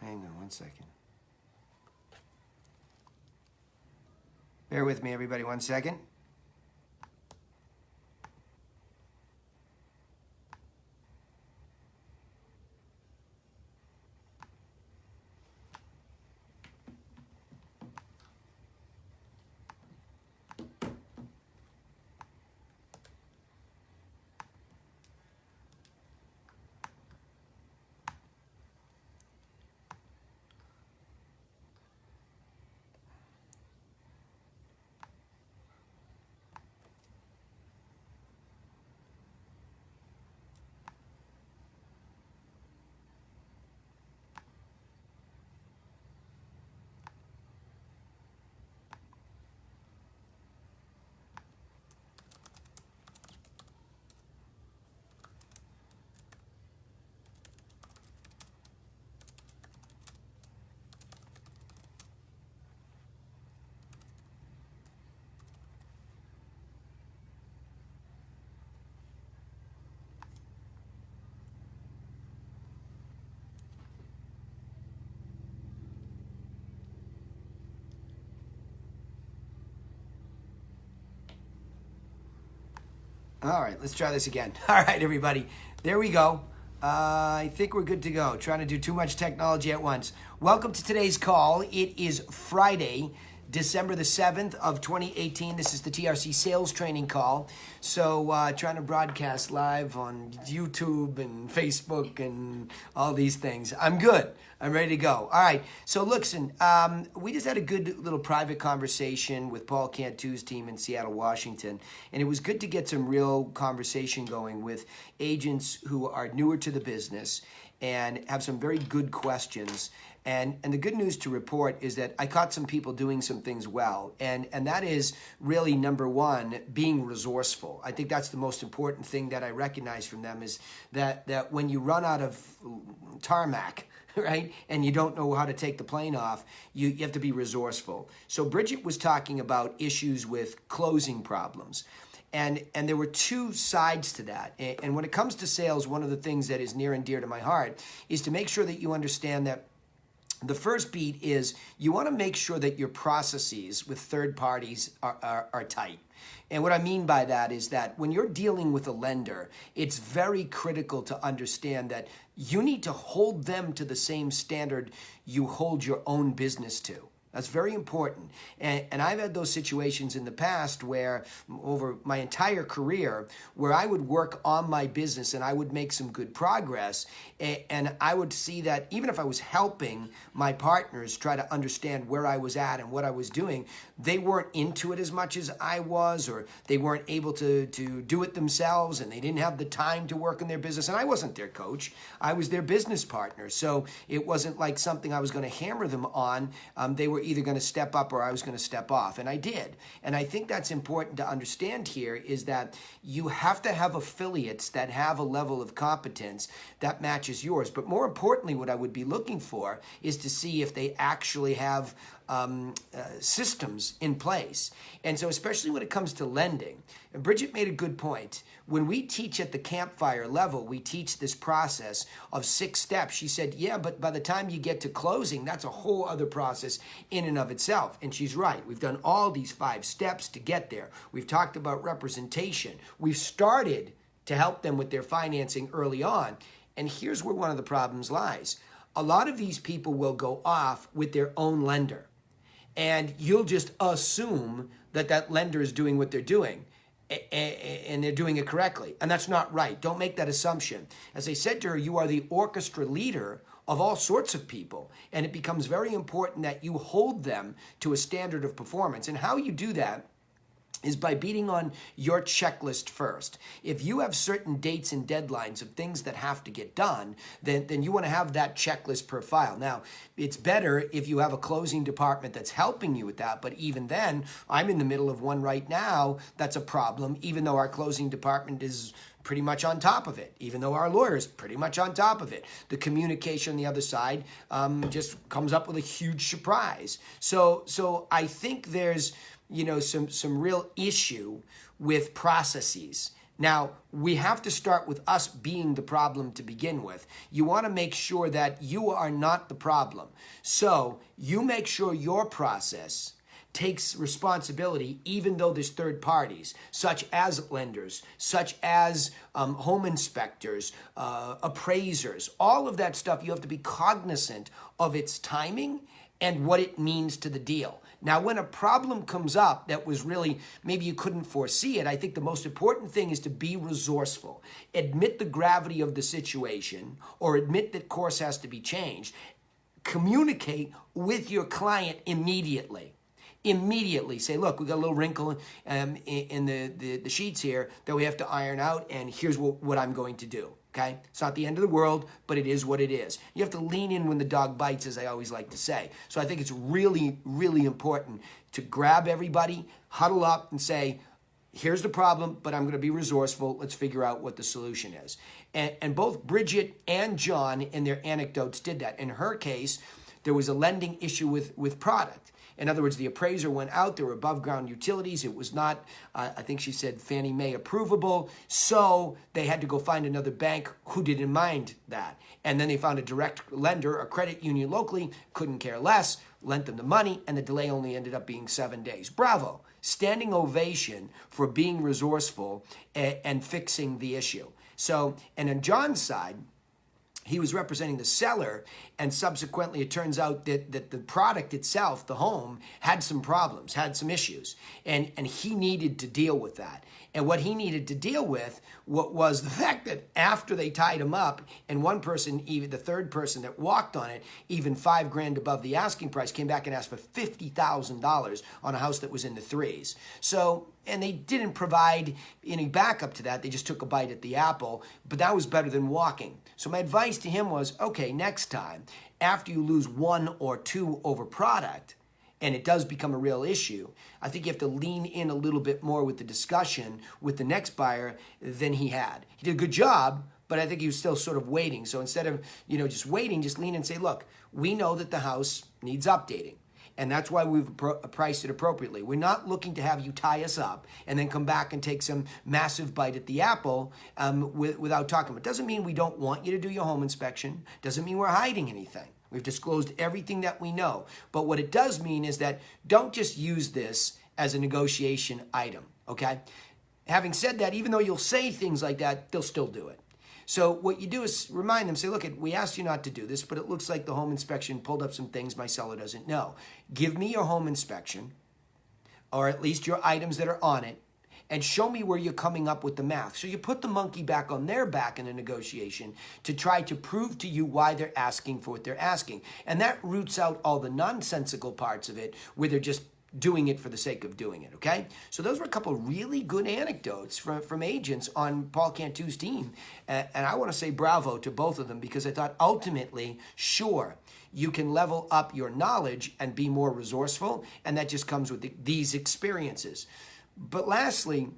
Hang on one second. Bear with me, everybody, 1 second. All right, let's try this again. All right, everybody, there we go. I think we're good to go. Trying to do too much technology at once. Welcome to today's call. It is Friday, December the 7th of 2018. This is the TRC sales training call. So trying to broadcast live on YouTube and Facebook and all these things. I'm good. I'm ready to go. All right. So listen, we just had a good little private conversation with Paul Cantu's team in Seattle, Washington. And it was good to get some real conversation going with agents who are newer to the business and have some very good questions. And the good news to report is that I caught some people doing some things well. And that is really, number one, being resourceful. I think that's the most important thing that I recognize from them is that when you run out of tarmac, right, and you don't know how to take the plane off, you have to be resourceful. So Bridget was talking about issues with closing problems. And there were two sides to that. And when it comes to sales, one of the things that is near and dear to my heart is to make sure that you understand that the first beat is you want to make sure that your processes with third parties are tight. And what I mean by that is that when you're dealing with a lender, it's very critical to understand that you need to hold them to the same standard you hold your own business to. That's very important. And I've had those situations in the past where, over my entire career, where I would work on my business and I would make some good progress. And I would see that even if I was helping my partners try to understand where I was at and what I was doing, they weren't into it as much as I was, or they weren't able to do it themselves, and they didn't have the time to work in their business. And I wasn't their coach. I was their business partner. So it wasn't like something I was going to hammer them on. They were either going to step up or I was going to step off, and I did. And I think that's important to understand here is that you have to have affiliates that have a level of competence that matches yours. But more importantly, what I would be looking for is to see if they actually have systems in place. And so especially when it comes to lending, and Bridget made a good point. When we teach at the campfire level, we teach this process of 6 steps. She said, yeah, but by the time you get to closing, that's a whole other process in and of itself. And she's right. We've done all these 5 steps to get there. We've talked about representation. We've started to help them with their financing early on. And here's where one of the problems lies. A lot of these people will go off with their own lender. And you'll just assume that that lender is doing what they're doing and they're doing it correctly. And that's not right. Don't make that assumption. As I said to her, you are the orchestra leader of all sorts of people. And it becomes very important that you hold them to a standard of performance. And how you do that is by beating on your checklist first. If you have certain dates and deadlines of things that have to get done, then you want to have that checklist per file. Now, it's better if you have a closing department that's helping you with that, but even then, I'm in the middle of one right now that's a problem, even though our closing department is pretty much on top of it, even though our lawyer's pretty much on top of it. The communication on the other side just comes up with a huge surprise. So I think there's some real issue with processes. Now, we have to start with us being the problem to begin with. You want to make sure that you are not the problem. So you make sure your process takes responsibility, even though there's third parties, such as lenders, such as home inspectors, appraisers, all of that stuff. You have to be cognizant of its timing and what it means to the deal. Now, when a problem comes up that was really, maybe you couldn't foresee it, I think the most important thing is to be resourceful. Admit the gravity of the situation, or admit that course has to be changed. Communicate with your client immediately. Immediately say, look, we got a little wrinkle in the sheets here that we have to iron out, and here's what I'm going to do. Okay? It's not the end of the world, but it is what it is. You have to lean in when the dog bites, as I always like to say. So I think it's really, really important to grab everybody, huddle up, and say, here's the problem, but I'm going to be resourceful. Let's figure out what the solution is. And both Bridget and John, in their anecdotes, did that. In her case, there was a lending issue with product. In other words, the appraiser went out, there were above ground utilities. It was not, I think she said, Fannie Mae approvable. So they had to go find another bank who didn't mind that. And then they found a direct lender, a credit union locally, couldn't care less, lent them the money, and the delay only ended up being 7 days. Bravo. Standing ovation for being resourceful and fixing the issue. So, and on John's side, he was representing the seller, and subsequently it turns out that the product itself, the home, had some problems, had some issues, and he needed to deal with that. And what he needed to deal with was the fact that after they tied him up, and one person, even the third person that walked on it, even $5,000 above the asking price, came back and asked for $50,000 on a house that was in the threes. So, and they didn't provide any backup to that. They just took a bite at the apple, but that was better than walking. So my advice to him was, okay, next time, after you lose one or two over product, and it does become a real issue, I think you have to lean in a little bit more with the discussion with the next buyer than he had. He did a good job, but I think he was still sort of waiting. So instead of, just waiting, just lean in and say, look, we know that the house needs updating. And that's why we've priced it appropriately. We're not looking to have you tie us up and then come back and take some massive bite at the apple without talking. It doesn't mean we don't want you to do your home inspection. Doesn't mean we're hiding anything. We've disclosed everything that we know. But what it does mean is that don't just use this as a negotiation item, okay? Having said that, even though you'll say things like that, they'll still do it. So what you do is remind them, say, look, we asked you not to do this, but it looks like the home inspection pulled up some things my seller doesn't know. Give me your home inspection, or at least your items that are on it, and show me where you're coming up with the math. So you put the monkey back on their back in a negotiation to try to prove to you why they're asking for what they're asking. And that roots out all the nonsensical parts of it where they're just doing it for the sake of doing it, okay? So those were a couple of really good anecdotes from agents on Paul Cantu's team. And I want to say bravo to both of them, because I thought ultimately, sure, you can level up your knowledge and be more resourceful, and that just comes with these experiences. But lastly,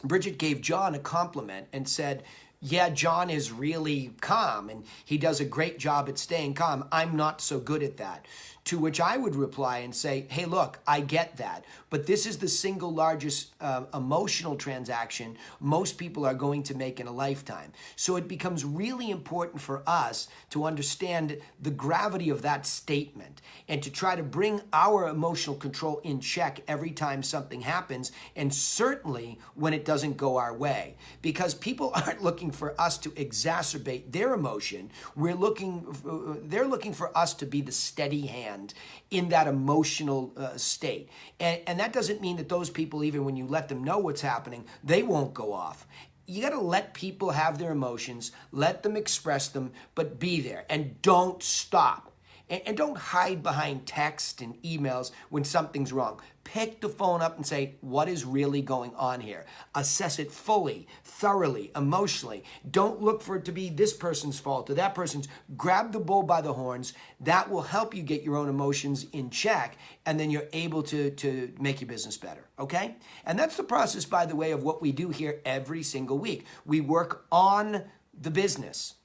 Bridget gave John a compliment and said, yeah, John is really calm and he does a great job at staying calm. I'm not so good at that. To which I would reply and say, hey, look, I get that, but this is the single largest emotional transaction most people are going to make in a lifetime. So it becomes really important for us to understand the gravity of that statement and to try to bring our emotional control in check every time something happens, and certainly when it doesn't go our way. Because people aren't looking for us to exacerbate their emotion. They're looking for us to be the steady hand in that emotional state. And that doesn't mean that those people, even when you let them know what's happening, they won't go off. You got to let people have their emotions, let them express them, but be there and don't stop. And don't hide behind text and emails when something's wrong. Pick the phone up and say, what is really going on here? Assess it fully, thoroughly, emotionally. Don't look for it to be this person's fault or that person's. Grab the bull by the horns. That will help you get your own emotions in check, and then you're able to make your business better, okay? And that's the process, by the way, of what we do here every single week. We work on the business.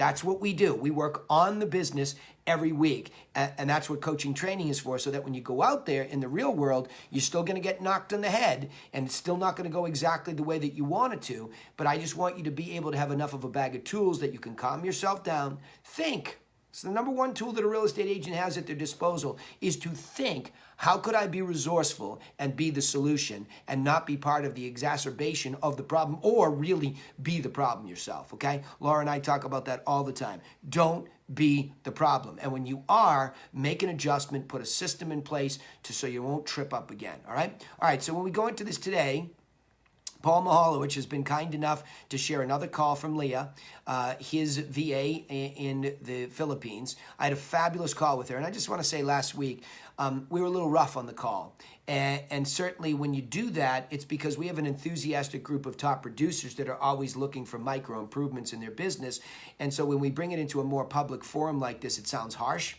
That's what we do. We work on the business every week. And that's what coaching training is for, so that when you go out there in the real world, you're still going to get knocked on the head and it's still not going to go exactly the way that you want it to. But I just want you to be able to have enough of a bag of tools that you can calm yourself down, think. So the number one tool that a real estate agent has at their disposal is to think, how could I be resourceful and be the solution and not be part of the exacerbation of the problem, or really be the problem yourself, okay? Laura and I talk about that all the time. Don't be the problem. And when you are, make an adjustment, put a system in place so you won't trip up again, all right? All right, so when we go into this today, Paul Mihalowicz has been kind enough to share another call from Leah, his VA in the Philippines. I had a fabulous call with her, and I just want to say last week, we were a little rough on the call. And certainly when you do that, it's because we have an enthusiastic group of top producers that are always looking for micro improvements in their business. And so when we bring it into a more public forum like this, it sounds harsh.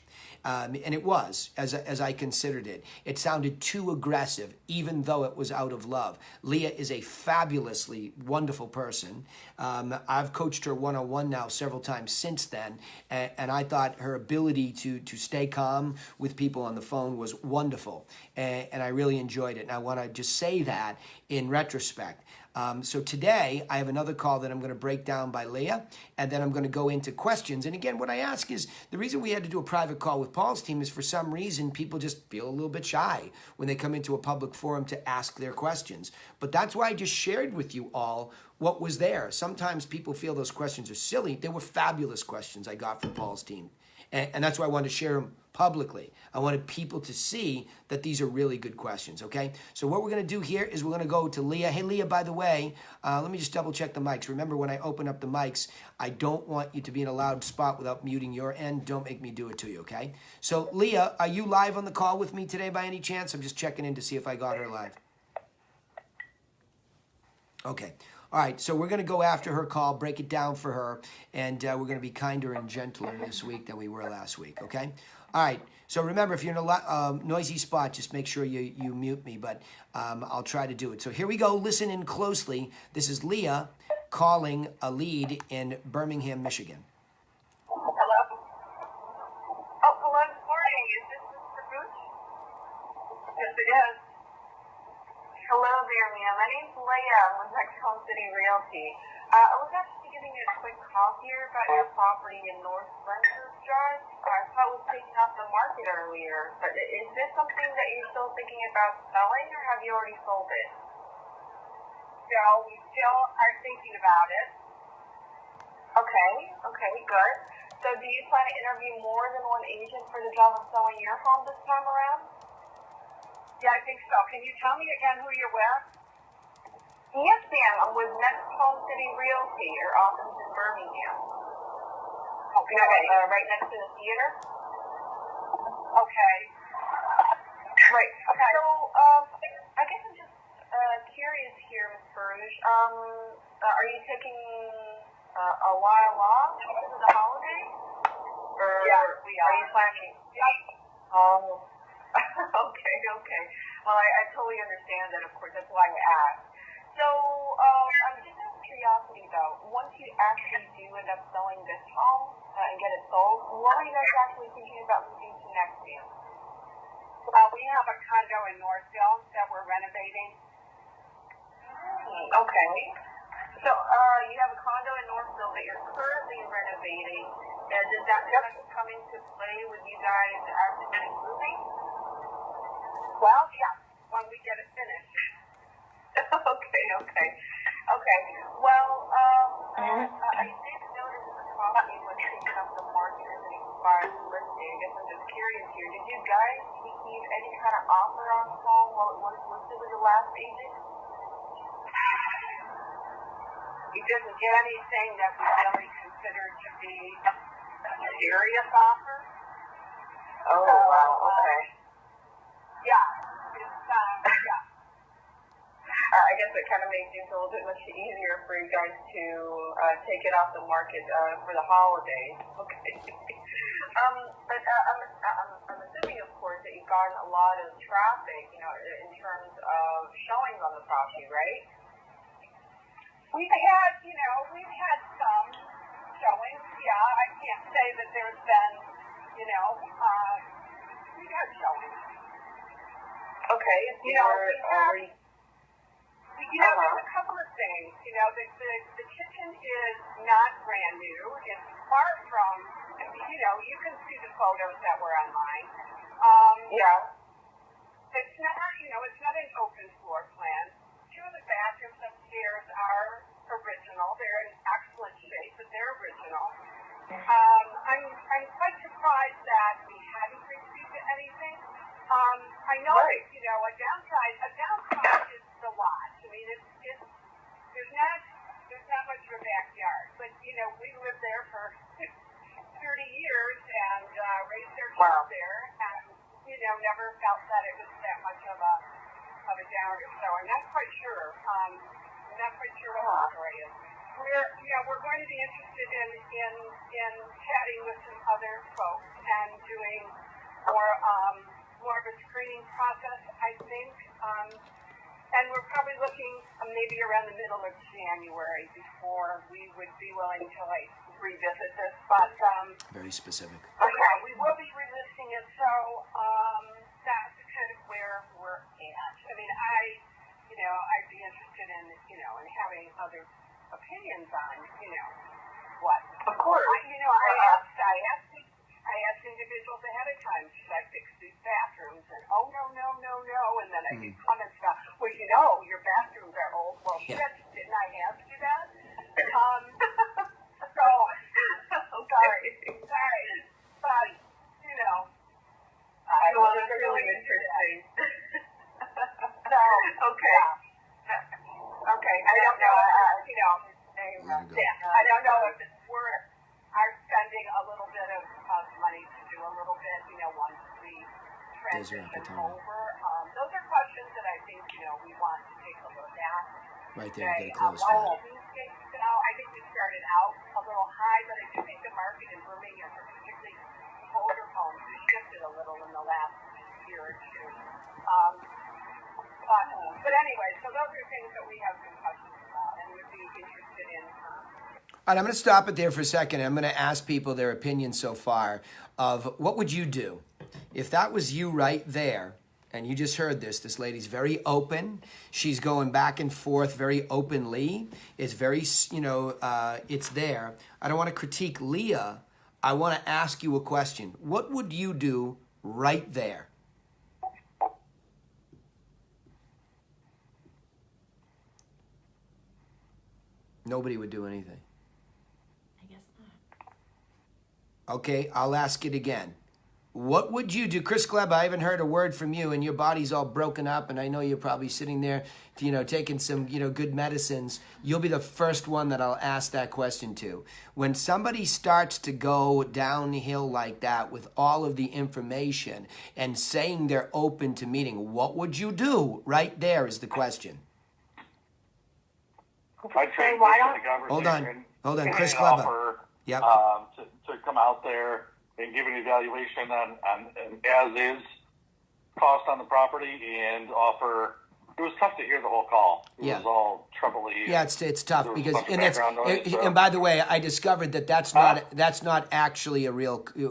And it was, as I considered it. It sounded too aggressive, even though it was out of love. Leah is a fabulously wonderful person. I've coached her one-on-one now several times since then, and I thought her ability to stay calm with people on the phone was wonderful, and I really enjoyed it. And I want to just say that in retrospect. So today, I have another call that I'm going to break down by Leah, and then I'm going to go into questions. And again, what I ask is, the reason we had to do a private call with Paul's team is for some reason, people just feel a little bit shy when they come into a public forum to ask their questions. But that's why I just shared with you all what was there. Sometimes people feel those questions are silly. They were fabulous questions I got from Paul's team. And that's why I wanted to share them publicly. I wanted people to see that these are really good questions, okay? So what we're going to do here is we're going to go to Leah. Hey, Leah, by the way, let me just double check the mics. Remember, when I open up the mics, I don't want you to be in a loud spot without muting your end. Don't make me do it to you, okay? So, Leah, are you live on the call with me today by any chance? I'm just checking in to see if I got her live. Okay. All right, so we're going to go after her call, break it down for her, and we're going to be kinder and gentler this week than we were last week, okay? All right, so remember, if you're in a noisy spot, just make sure you mute me, but I'll try to do it. So here we go. Listen in closely. This is Leah calling a lead in Birmingham, Michigan. Hello? Oh, hello, good morning. Is this Mr. Booch? Yes, it is. Hello there, ma'am. My name's Leah. I'm with Home City Realty. I was actually giving you a quick call here about your property in North Renfrew Drive. I saw it was taken off the market earlier. But is this something that you're still thinking about selling, or have you already sold it? No, we still are thinking about it. Okay, good. So do you plan to interview more than one agent for the job of selling your home this time around? Yeah, I think so. Can you tell me again who you're with? Yes, ma'am. I'm with Home City Realty. Your office in Birmingham. Okay. Right next to the theater. Okay. Right. Okay. So, I guess I'm just curious here, Ms. Baruch. Are you taking a while off because of the holidays? Or yeah, we are. Are you planning? Yeah. Okay. Well, I totally understand that, of course. That's why I asked. So, I'm just out of curiosity, though. Once you actually do end up selling this home and get it sold, what are you guys actually thinking about moving to next year? We have a condo in Northville that we're renovating. Okay. So, you have a condo in Northville that you're currently renovating. Does that come into play with you guys actually moving? Well, yeah, when we get it finished. Okay. Well, I did notice the property was taken off the market as an expired listing. I guess I'm just curious here. Did you guys receive any kind of offer on the home while it was listed with the last agent? You didn't get anything that we really considered to be a serious offer? Oh, wow, okay. Yeah. I guess it kind of makes things a little bit much easier for you guys to take it off the market for the holidays. Okay. But I'm assuming, of course, that you've gotten a lot of traffic, in terms of showings on the property, right? We've had some showings. Yeah, I I can't say that there's been, we got showing. Okay. There's a couple of things. The kitchen is not brand new. It's far from, you can see the photos that were online. Yeah. It's not, it's not an open floor plan. Two of the bathrooms upstairs are original. They're in excellent shape, but they're original. I'm quite surprised that we hadn't received anything. I know, Right. A downside is the lot. I mean, there's not much of a backyard, but we lived there for 30 years and raised our kids there, and never felt that it was that much of a downer. So I'm not quite sure. What the story is. We're going to be interested in chatting with some other folks and doing more of a screening process, I think. And we're probably looking maybe around the middle of January before we would be willing to revisit this. But Very specific. okay, we will be revisiting it. So that's kind of where we're at. I mean, I'd be interested in in having other opinions on what. Of course. I asked individuals ahead of time, should I fix these bathrooms? And no. And then I get comments about, well, your bathrooms are old. Well, Yeah. didn't I ask you that? So, sorry. But, That's really interesting. So, Okay. yeah. Okay, I don't know, Let it go. I don't know if it's worth our spending a little bit of money to do a little bit, once we transition over. Those are questions that I think, we want to take a look at. Right there, you get a close I one. think we started out a little high, but I do think the market in Birmingham, particularly older homes, has shifted a little in the last year or two. But anyway, so those are things that we have some questions about and would be interested in. All right, I'm going to stop it there for a second. I'm going to ask people their opinions so far of what would you do if that was you right there. And you just heard this lady's very open. She's going back and forth very openly. It's very, it's there. I don't want to critique Leah. I want to ask you a question. What would you do right there? Nobody would do anything. I guess not. Okay, I'll ask it again. What would you do? Chris Gleb, I haven't heard a word from you, and your body's all broken up, and I know you're probably sitting there, taking some, good medicines. You'll be the first one that I'll ask that question to. When somebody starts to go downhill like that with all of the information and saying they're open to meeting, what would you do? Right there is the question. I'd say why the Hold conversation. on, and Chris an Gleba. offer, Yep. to come out there and give an evaluation on as is cost on the property and offer. It was tough to hear the whole call. It Yeah. was all troubly. Yeah, it's tough There was a because bunch of background noise, so- and by the way, I discovered that's not actually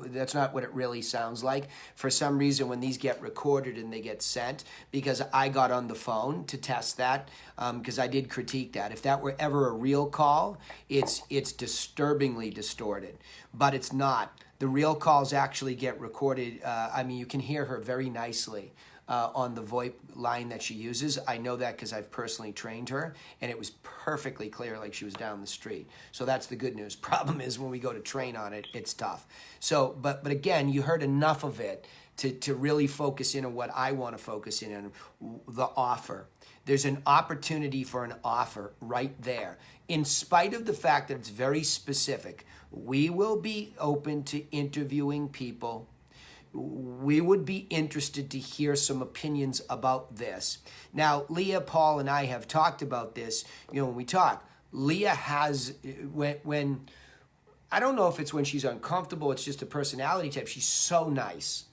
that's not what it really sounds like. For some reason, when these get recorded and they get sent, because I got on the phone to test that, because I did critique that. If that were ever a real call, it's disturbingly distorted, but it's not. The real calls actually get recorded. You can hear her very nicely. On the VoIP line that she uses. I know that because I've personally trained her, and it was perfectly clear like she was down the street. So that's the good news. Problem is when we go to train on it, it's tough. So, but again, you heard enough of it to really focus in on what I want to focus in on, the offer. There's an opportunity for an offer right there. In spite of the fact that it's very specific, we will be open to interviewing people. We would be interested to hear some opinions about this. Now, Leah, Paul, and I have talked about this, when we talk. Leah has, when I don't know if it's when she's uncomfortable, it's just a personality type. She's so nice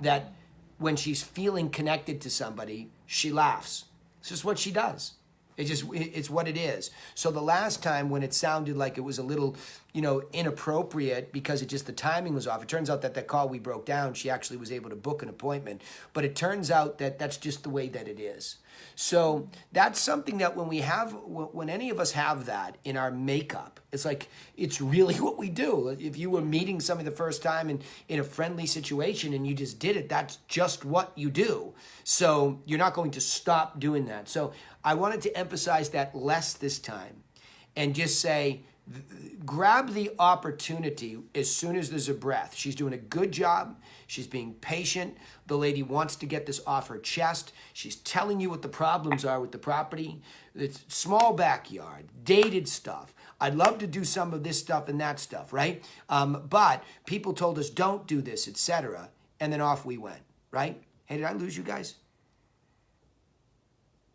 that when she's feeling connected to somebody, she laughs. It's just what she does. It's what it is. So the last time when it sounded like it was a little inappropriate because the timing was off. It turns out that call we broke down, she actually was able to book an appointment. But it turns out that that's just the way that it is. So that's something that when any of us have that in our makeup, it's really what we do. If you were meeting somebody the first time in a friendly situation and you just did it, that's just what you do. So you're not going to stop doing that. So I wanted to emphasize that less this time and just say, grab the opportunity as soon as there's a breath. She's doing a good job. She's being patient. The lady wants to get this off her chest. She's telling you what the problems are with the property. It's small backyard, dated stuff. I'd love to do some of this stuff and that stuff, right? But people told us don't do this, etc. And then off we went, right? Hey, did I lose you guys?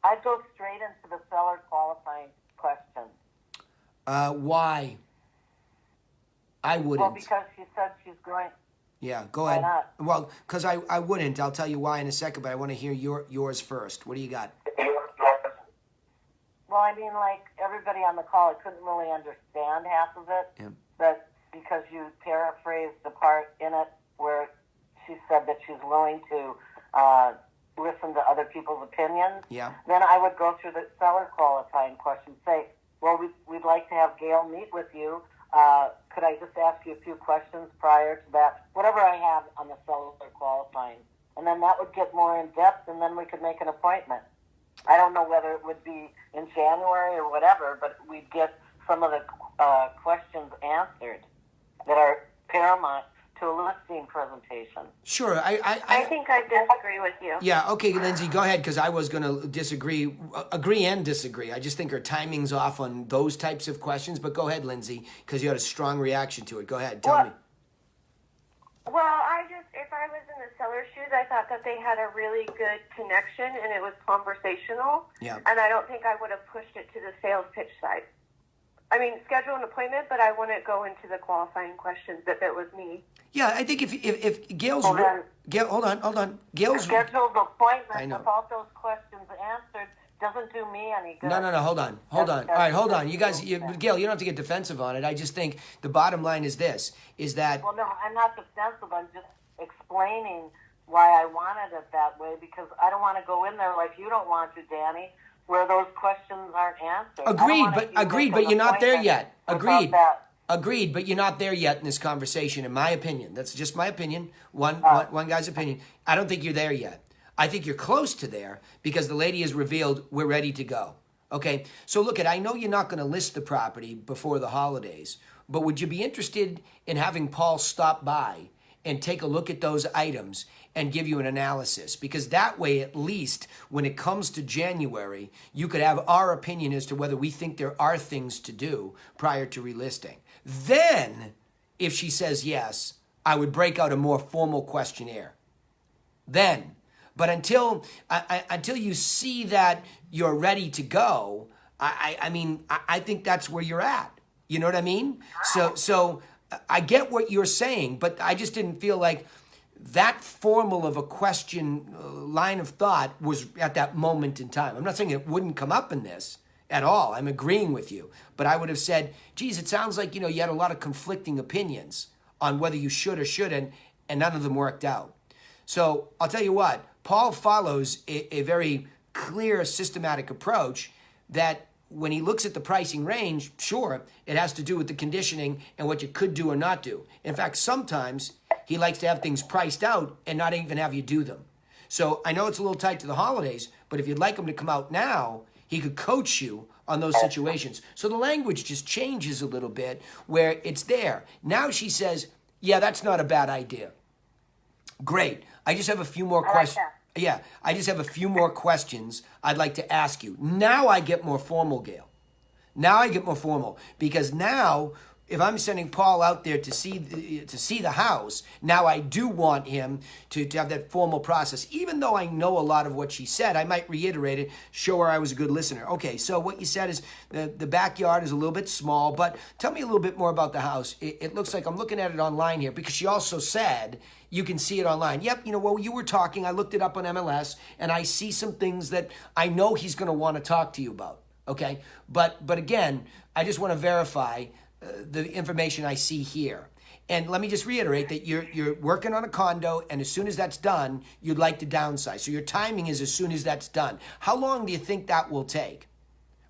I'd go straight into the seller qualifying questions. Why? I wouldn't. Well, because she said she's going. Yeah, go Why ahead. not? Well, because I wouldn't. I'll tell you why in a second, but I want to hear yours first. What do you got? Well, I mean, like everybody on the call, I couldn't really understand half of it. Yeah. But because you paraphrased the part in it where she said that she's willing to listen to other people's opinions. Yeah. Then I would go through the seller qualifying questions. Say, well, we'd like to have Gail meet with you. Could I just ask you a few questions prior to that? Whatever I have on the seller qualifying. And then that would get more in depth, and then we could make an appointment. I don't know whether it would be in January or whatever, but we'd get some of the questions answered that are paramount to a listing presentation. Sure. I think I disagree with you. Yeah, okay, Lindsay, go ahead, because I was going to agree and disagree. I just think her timing's off on those types of questions, but go ahead, Lindsay, because you had a strong reaction to it. Go ahead, tell me. Well, if I was in the seller's shoes, I thought that they had a really good connection and it was conversational. Yeah. And I don't think I would have pushed it to the sales pitch side. I mean, schedule an appointment, but I wouldn't go into the qualifying questions if it was me. Yeah, I think if Gail's... Well, then- Gail, hold on. Gail's... Scheduled appointment I know. without those questions answered doesn't do me any good. No, hold on. All right, hold on. You guys, Gail, you don't have to get defensive on it. I just think the bottom line is this, is that... Well, no, I'm not defensive. I'm just explaining why I wanted it that way, because I don't want to go in there like you don't want to, Danny, where those questions aren't answered. Agreed, but you're not there yet. Without that. Agreed, but you're not there yet in this conversation, in my opinion. That's just my opinion, one guy's opinion. I don't think you're there yet. I think you're close to there because the lady has revealed we're ready to go. Okay, so look, I know you're not going to list the property before the holidays, but would you be interested in having Paul stop by and take a look at those items and give you an analysis? Because that way, at least, when it comes to January, you could have our opinion as to whether we think there are things to do prior to relisting. Then, if she says yes, I would break out a more formal questionnaire. Then. But until you see that you're ready to go, I think that's where you're at. You know what I mean? So I get what you're saying, but I just didn't feel like that formal of a question line of thought was at that moment in time. I'm not saying it wouldn't come up in this at all. I'm agreeing with you. But I would have said, geez, it sounds like, you had a lot of conflicting opinions on whether you should or shouldn't, and none of them worked out. So I'll tell you what, Paul follows a very clear, systematic approach that when he looks at the pricing range, sure, it has to do with the conditioning and what you could do or not do. In fact, sometimes he likes to have things priced out and not even have you do them. So I know it's a little tight to the holidays, but if you'd like him to come out now, he could coach you on those situations. So the language just changes a little bit where it's there. Now she says, yeah, that's not a bad idea. Great. I just have a few more questions. Yeah, I just have a few more questions I'd like to ask you. Now I get more formal, Gail. Now I get more formal because now if I'm sending Paul out there to see the house, now I do want him to have that formal process. Even though I know a lot of what she said, I might reiterate it, show her I was a good listener. Okay, so what you said is the backyard is a little bit small, but tell me a little bit more about the house. It looks like I'm looking at it online here because she also said you can see it online. Yep, while you were talking, I looked it up on MLS, and I see some things that I know he's going to want to talk to you about, okay? But again, I just want to verify the information I see here. And let me just reiterate that you're working on a condo, and as soon as that's done, you'd like to downsize. So your timing is as soon as that's done. How long do you think that will take?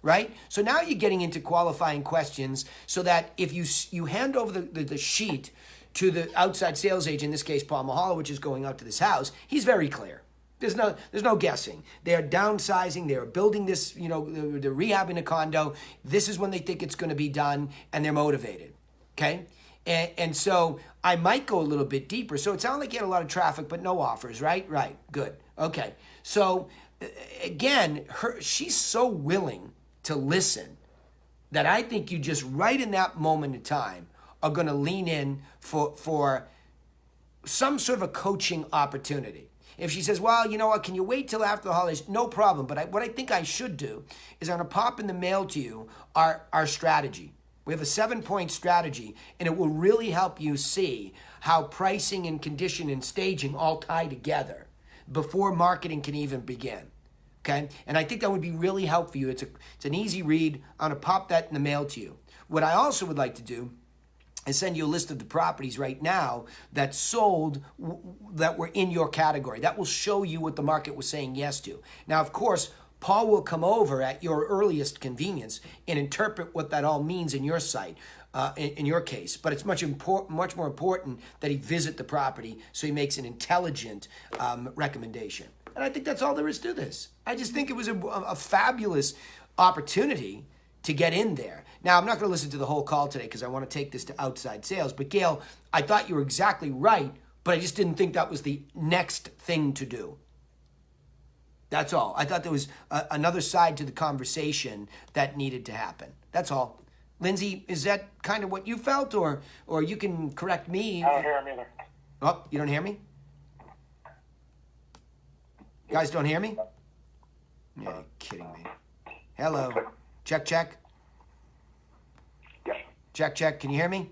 Right? So now you're getting into qualifying questions so that if you hand over the sheet to the outside sales agent, in this case Paul Mahalo, which is going out to this house, he's very clear. There's no guessing. They're downsizing. They're building this, they're rehabbing a condo. This is when they think it's going to be done, and they're motivated. Okay? And so I might go a little bit deeper. So it sounded like you had a lot of traffic, but no offers, right? Right. Good. Okay. So again, she's so willing to listen that I think you just right in that moment in time are going to lean in for some sort of a coaching opportunity. If she says, well, you know what, can you wait till after the holidays? No problem. But what I think I should do is I'm going to pop in the mail to you our strategy. We have a 7-point strategy, and it will really help you see how pricing and condition and staging all tie together before marketing can even begin. Okay? And I think that would be really helpful for you. It's an easy read. I'm going to pop that in the mail to you. What I also would like to do is send you a list of the properties right now that sold that were in your category. That will show you what the market was saying yes to. Now, of course, Paul will come over at your earliest convenience and interpret what that all means in your site, in your case. But it's much more important that he visit the property so he makes an intelligent recommendation. And I think that's all there is to this. I just think it was a fabulous opportunity to get in there. Now, I'm not going to listen to the whole call today because I want to take this to outside sales. But Gail, I thought you were exactly right, but I just didn't think that was the next thing to do. That's all. I thought there was another side to the conversation that needed to happen. That's all. Lindsay, is that kind of what you felt, or you can correct me? I don't hear him either. Oh, you don't hear me? You guys don't hear me? Yeah, you're kidding me. Hello. Check, check. Yeah. Check, check. Can you hear me?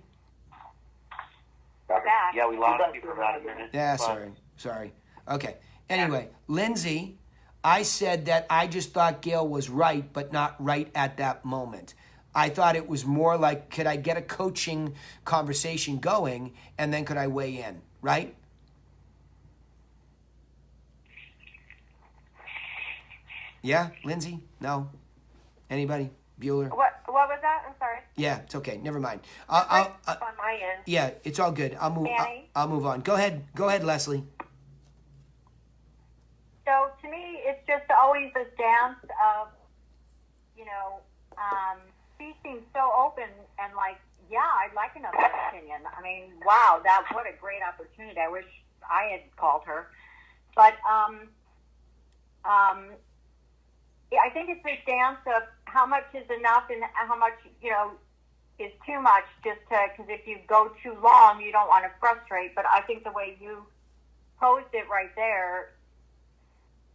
Back. Yeah, we lost you for about a minute. Yeah, sorry. Okay. Anyway, Lindsay, I said that I just thought Gail was right, but not right at that moment. I thought it was more like, could I get a coaching conversation going, and then could I weigh in, right? Yeah, Lindsay? No? Anybody? Bueller? What was that? I'm sorry. Yeah, it's okay. Never mind. On my end. Yeah, it's all good. I'll move. Danny? I'll move on. Go ahead, Leslie. So to me, it's just always this dance of, she seems so open and like, yeah, I'd like another opinion. I mean, wow, what a great opportunity. I wish I had called her. But I think it's this dance of how much is enough and how much, is too much because if you go too long, you don't want to frustrate. But I think the way you posed it right there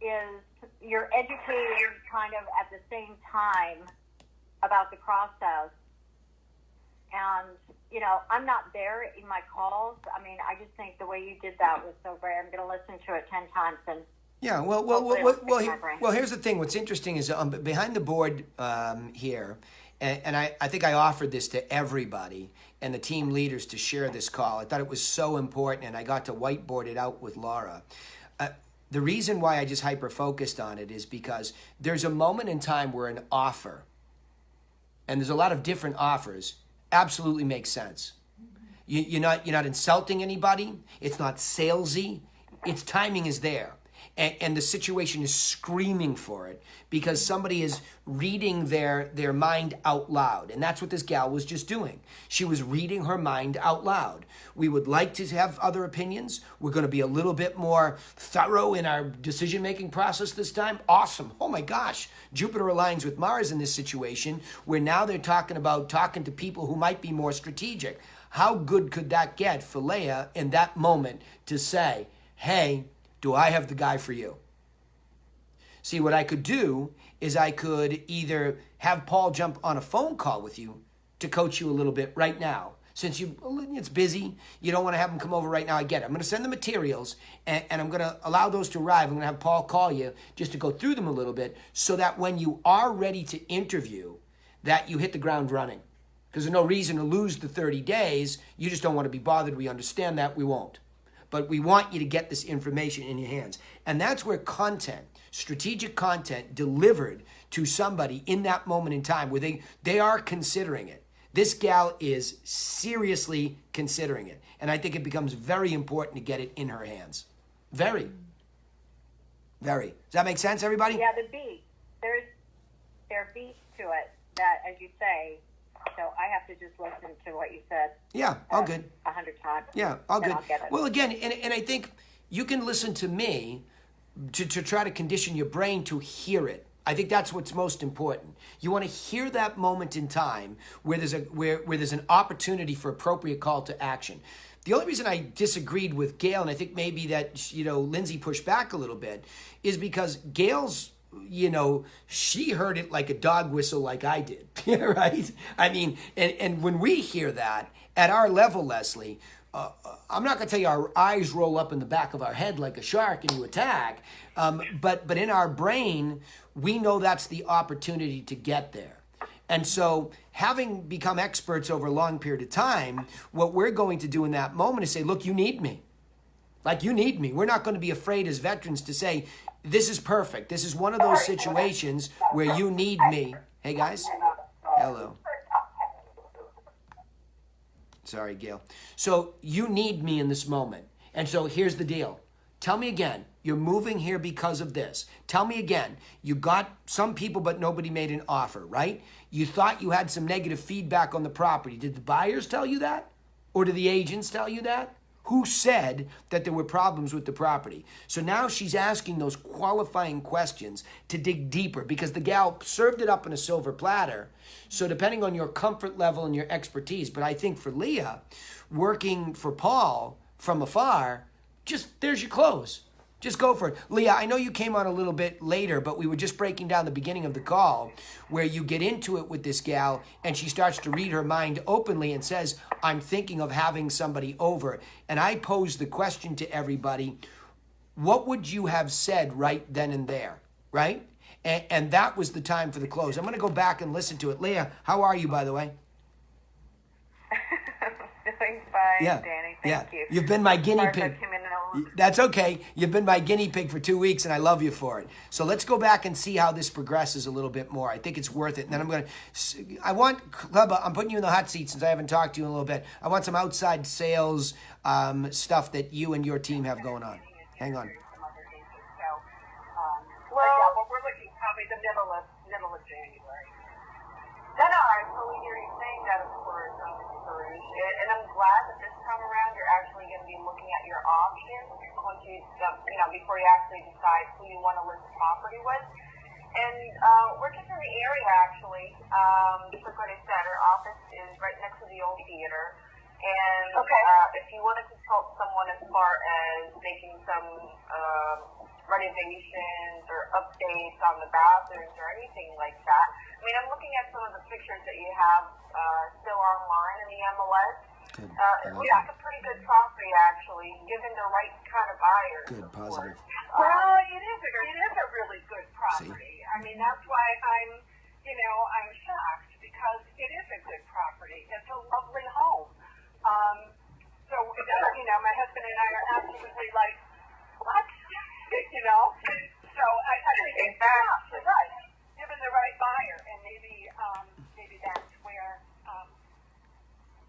is you're educating kind of at the same time about the process. And, I'm not there in my calls. I mean, I just think the way you did that was so great. I'm going to listen to it 10 times and yeah, well, here's the thing. What's interesting is behind the board here, and I think I offered this to everybody and the team leaders to share this call. I thought it was so important, and I got to whiteboard it out with Laura. The reason why I just hyper-focused on it is because there's a moment in time where an offer, and there's a lot of different offers, absolutely makes sense. You're not insulting anybody. It's not salesy. Its timing is there. And the situation is screaming for it because somebody is reading their mind out loud. And that's what this gal was just doing. She was reading her mind out loud. We would like to have other opinions. We're going to be a little bit more thorough in our decision-making process this time. Awesome. Oh my gosh. Jupiter aligns with Mars in this situation where now they're talking to people who might be more strategic. How good could that get for Leah in that moment to say, hey, do I have the guy for you? See, what I could do is I could either have Paul jump on a phone call with you to coach you a little bit right now. Since it's busy, you don't want to have him come over right now. I get it. I'm going to send the materials, and I'm going to allow those to arrive. I'm going to have Paul call you just to go through them a little bit so that when you are ready to interview, that you hit the ground running. because there's no reason to lose the 30 days. You just don't want to be bothered. We understand that. We won't. But we want you to get this information in your hands. And that's where content, strategic content delivered to somebody in that moment in time where they are considering it. This gal is seriously considering it. And I think it becomes very important to get it in her hands. Very. Very. Does that make sense, everybody? Yeah, the beat. There are beats to it that, as you say, so I have to just listen to what you said. Yeah, all good. 100 times. Yeah, all good. I'll get it. Well, again, and I think you can listen to me to try to condition your brain to hear it. I think that's what's most important. You want to hear that moment in time where there's an opportunity for appropriate call to action. The only reason I disagreed with Gail, and I think maybe that, Lindsay pushed back a little bit, is because Gail's, she heard it like a dog whistle like I did, right? I mean, and when we hear that at our level, Leslie, I'm not going to tell you our eyes roll up in the back of our head like a shark and you attack, but in our brain, we know that's the opportunity to get there. And so having become experts over a long period of time, what we're going to do in that moment is say, look, you need me. Like, you need me. We're not going to be afraid as veterans to say, this is perfect. This is one of those situations where you need me. Hey, guys. Hello. Sorry, Gail. So you need me in this moment. And so here's the deal. Tell me again, you're moving here because of this. Tell me again, you got some people, but nobody made an offer, right? You thought you had some negative feedback on the property. Did the buyers tell you that? Or did the agents tell you that? Who said that there were problems with the property? So now she's asking those qualifying questions to dig deeper because the gal served it up in a silver platter. So depending on your comfort level and your expertise, but I think for Leah, working for Paul from afar, just there's your close. Just go for it. Leah, I know you came on a little bit later, but we were just breaking down the beginning of the call where you get into it with this gal and she starts to read her mind openly and says, I'm thinking of having somebody over. And I posed the question to everybody, what would you have said right then and there, right? And that was the time for the close. I'm going to go back and listen to it. Leah, how are you, by the way? Doing fine, Yeah. Danny. Yeah. Thank you. You've been my guinea Sorry if I pig. came in a little- That's okay. You've been my guinea pig for 2 weeks, and I love you for it. So let's go back and see how this progresses a little bit more. I think it's worth it. And then I'm putting you in the hot seat since I haven't talked to you in a little bit. I want some outside sales stuff that you and your team have going on. Hang on. Well, we're looking probably the middle of January. No, I totally hear you saying that, of course, Bruce. And I'm glad that this time around you're actually going to be looking at your options once you, before you actually decide who you want to list the property with. And we're just in the area, actually. Just like what I said, our office is right next to the old theater. And if you want to consult someone as far as making some renovations or updates on the bathrooms or anything like that, I mean, I'm looking at some of the pictures that you have still online in the MLS. Good. It looks like a pretty good property, actually, given the right kind of buyers. Good, of positive. course. Well, it is a really good property. See? I mean, that's why I'm shocked because it is a good property. It's a lovely home. So, my husband and I are absolutely like, what? So I think exactly right. Given the right buyer, and maybe that's where.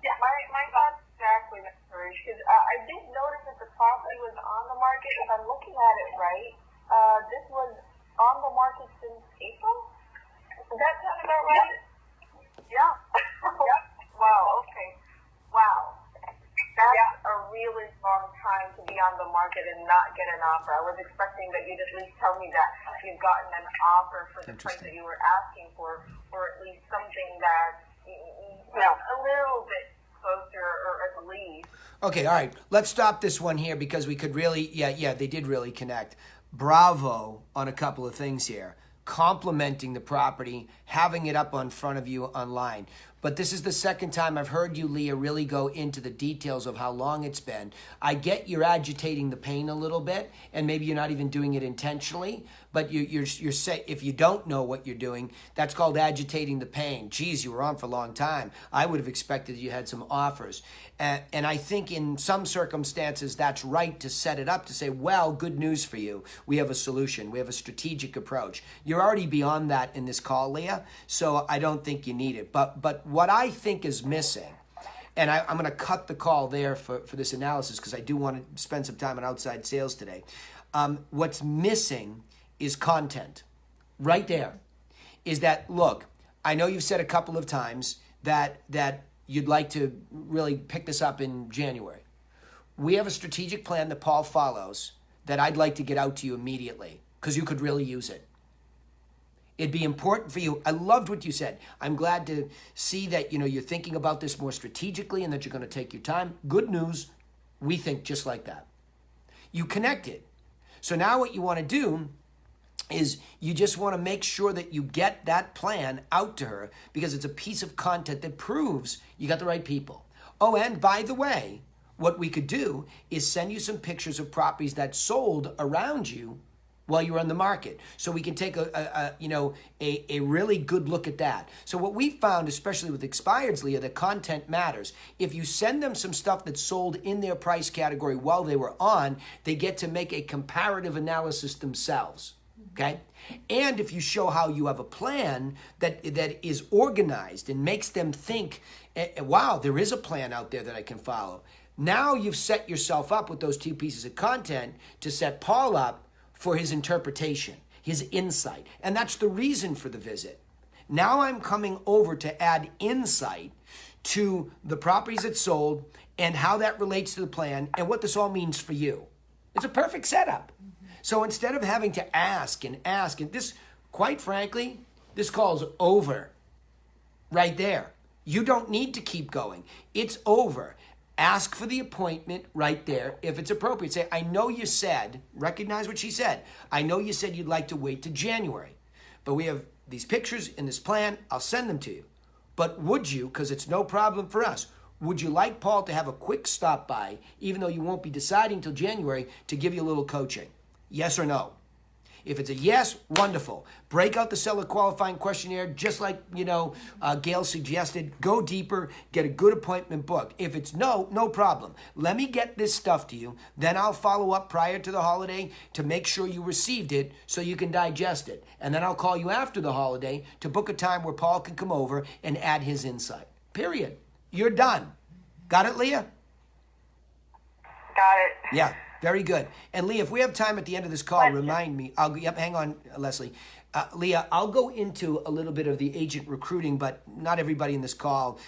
Yeah, my thoughts exactly, Ms. Parrish, because I did notice that the property was on the market. If I'm looking at it right, this was on the market since April. Does that sound about right? Yeah. Yep. Wow. Okay. Wow. That's a really long time to be on the market and not get an offer. I was expecting that you'd at least tell me that you've gotten an offer for the price that you were asking for, or at least something that, a little bit closer, or at least. Okay, all right. Let's stop this one here because we could really, they did really connect. Bravo on a couple of things here. Complimenting the property, having it up on front of you online. but this is the second time I've heard you, Leah, really go into the details of how long it's been. I get you're agitating the pain a little bit, and maybe you're not even doing it intentionally, but you're say if you don't know what you're doing, that's called agitating the pain. Geez, you were on for a long time. I would have expected you had some offers. And I think in some circumstances, that's right to set it up to say, well, good news for you. We have a solution. We have a strategic approach. You're already beyond that in this call, Leah, so I don't think you need it. But what I think is missing, and I'm going to cut the call there for this analysis because I do want to spend some time on outside sales today. What's missing is content. Right there is that, look, I know you've said a couple of times that you'd like to really pick this up in January. We have a strategic plan that Paul follows that I'd like to get out to you immediately because you could really use it. It'd be important for you. I loved what you said. I'm glad to see that, you're thinking about this more strategically and that you're going to take your time. Good news. We think just like that. You connected. So now what you want to do is you just want to make sure that you get that plan out to her because it's a piece of content that proves you got the right people. Oh, and by the way, what we could do is send you some pictures of properties that sold around you while you're on the market. So we can take a really good look at that. So what we found, especially with expireds, Leah, that content matters. If you send them some stuff that sold in their price category while they were on, they get to make a comparative analysis themselves. Okay? And if you show how you have a plan that is organized and makes them think, wow, there is a plan out there that I can follow. Now you've set yourself up with those two pieces of content to set Paul up for his interpretation, his insight. And that's the reason for the visit. Now I'm coming over to add insight to the properties that sold and how that relates to the plan and what this all means for you. It's a perfect setup. So instead of having to ask and this, quite frankly, this call's over right there. You don't need to keep going. It's over. Ask for the appointment right there if it's appropriate. Say, I know you said, recognize what she said. I know you said you'd like to wait to January, but we have these pictures in this plan. I'll send them to you. But would you, because it's no problem for us, would you like Paul to have a quick stop by, even though you won't be deciding till January, to give you a little coaching? Yes or no? If it's a yes, wonderful. Break out the seller qualifying questionnaire, just like, Gail suggested. Go deeper, get a good appointment booked. If it's no, no problem. Let me get this stuff to you. Then I'll follow up prior to the holiday to make sure you received it so you can digest it. And then I'll call you after the holiday to book a time where Paul can come over and add his insight. Period. You're done. Got it, Leah? Got it. Yeah. Very good. And Leah, if we have time at the end of this call, remind me. Hang on, Leslie. Leah, I'll go into a little bit of the agent recruiting, but not everybody in this call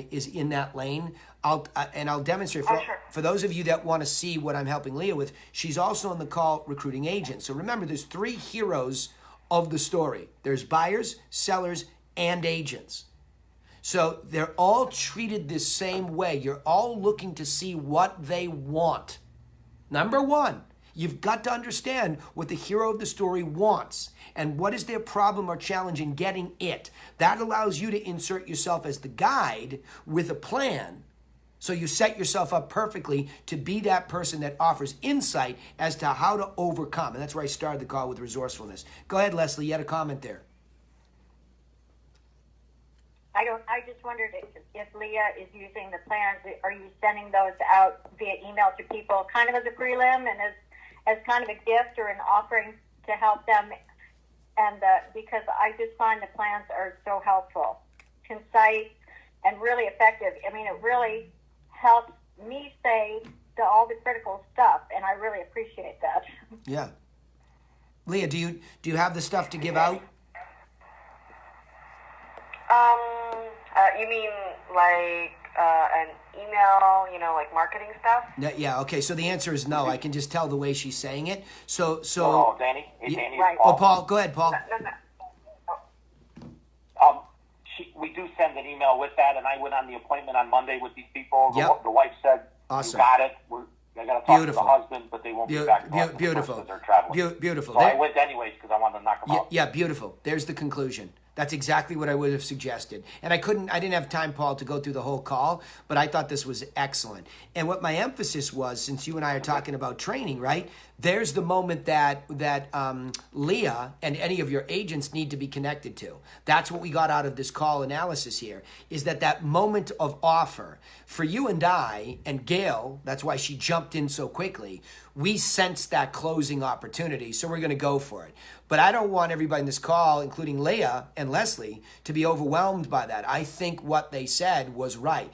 is in that lane. I'll demonstrate for those of you that want to see what I'm helping Leah with. She's also on the call recruiting agents. So remember, there's three heroes of the story. There's buyers, sellers, and agents. So they're all treated the same way. You're all looking to see what they want. Number one, you've got to understand what the hero of the story wants and what is their problem or challenge in getting it. That allows you to insert yourself as the guide with a plan. So you set yourself up perfectly to be that person that offers insight as to how to overcome. And that's where I started the call with resourcefulness. Go ahead, Leslie. You had a comment there. I just wondered if Leah is using the plans. Are you sending those out via email to people, kind of as a prelim and as kind of a gift or an offering to help them? And because I just find the plans are so helpful, concise, and really effective. I mean, it really helps me say all the critical stuff, and I really appreciate that. Yeah, Leah, do you have the stuff to give out? You mean like an email, like marketing stuff? Yeah, okay, so the answer is no. I can just tell the way she's saying it. So Oh, Danny? Hey, Danny, right. Oh, Paul, go ahead, Paul. We do send an email with that, and I went on the appointment on Monday with these people. Yep. The wife said, Awesome. You got it. I got to talk Beautiful. to the husband, but they won't be back Beautiful. because they're traveling. Beautiful. So I went anyways because I wanted to knock them out. Yeah, beautiful. There's the conclusion. That's exactly what I would have suggested. And I didn't have time, Paul, to go through the whole call, but I thought this was excellent. And what my emphasis was, since you and I are talking about training, right? There's the moment that Leah and any of your agents need to be connected to. That's what we got out of this call analysis here, is that moment of offer. For you and I, and Gail, that's why she jumped in so quickly, we sensed that closing opportunity, so we're going to go for it. But I don't want everybody in this call, including Leah and Leslie, to be overwhelmed by that. I think what they said was right.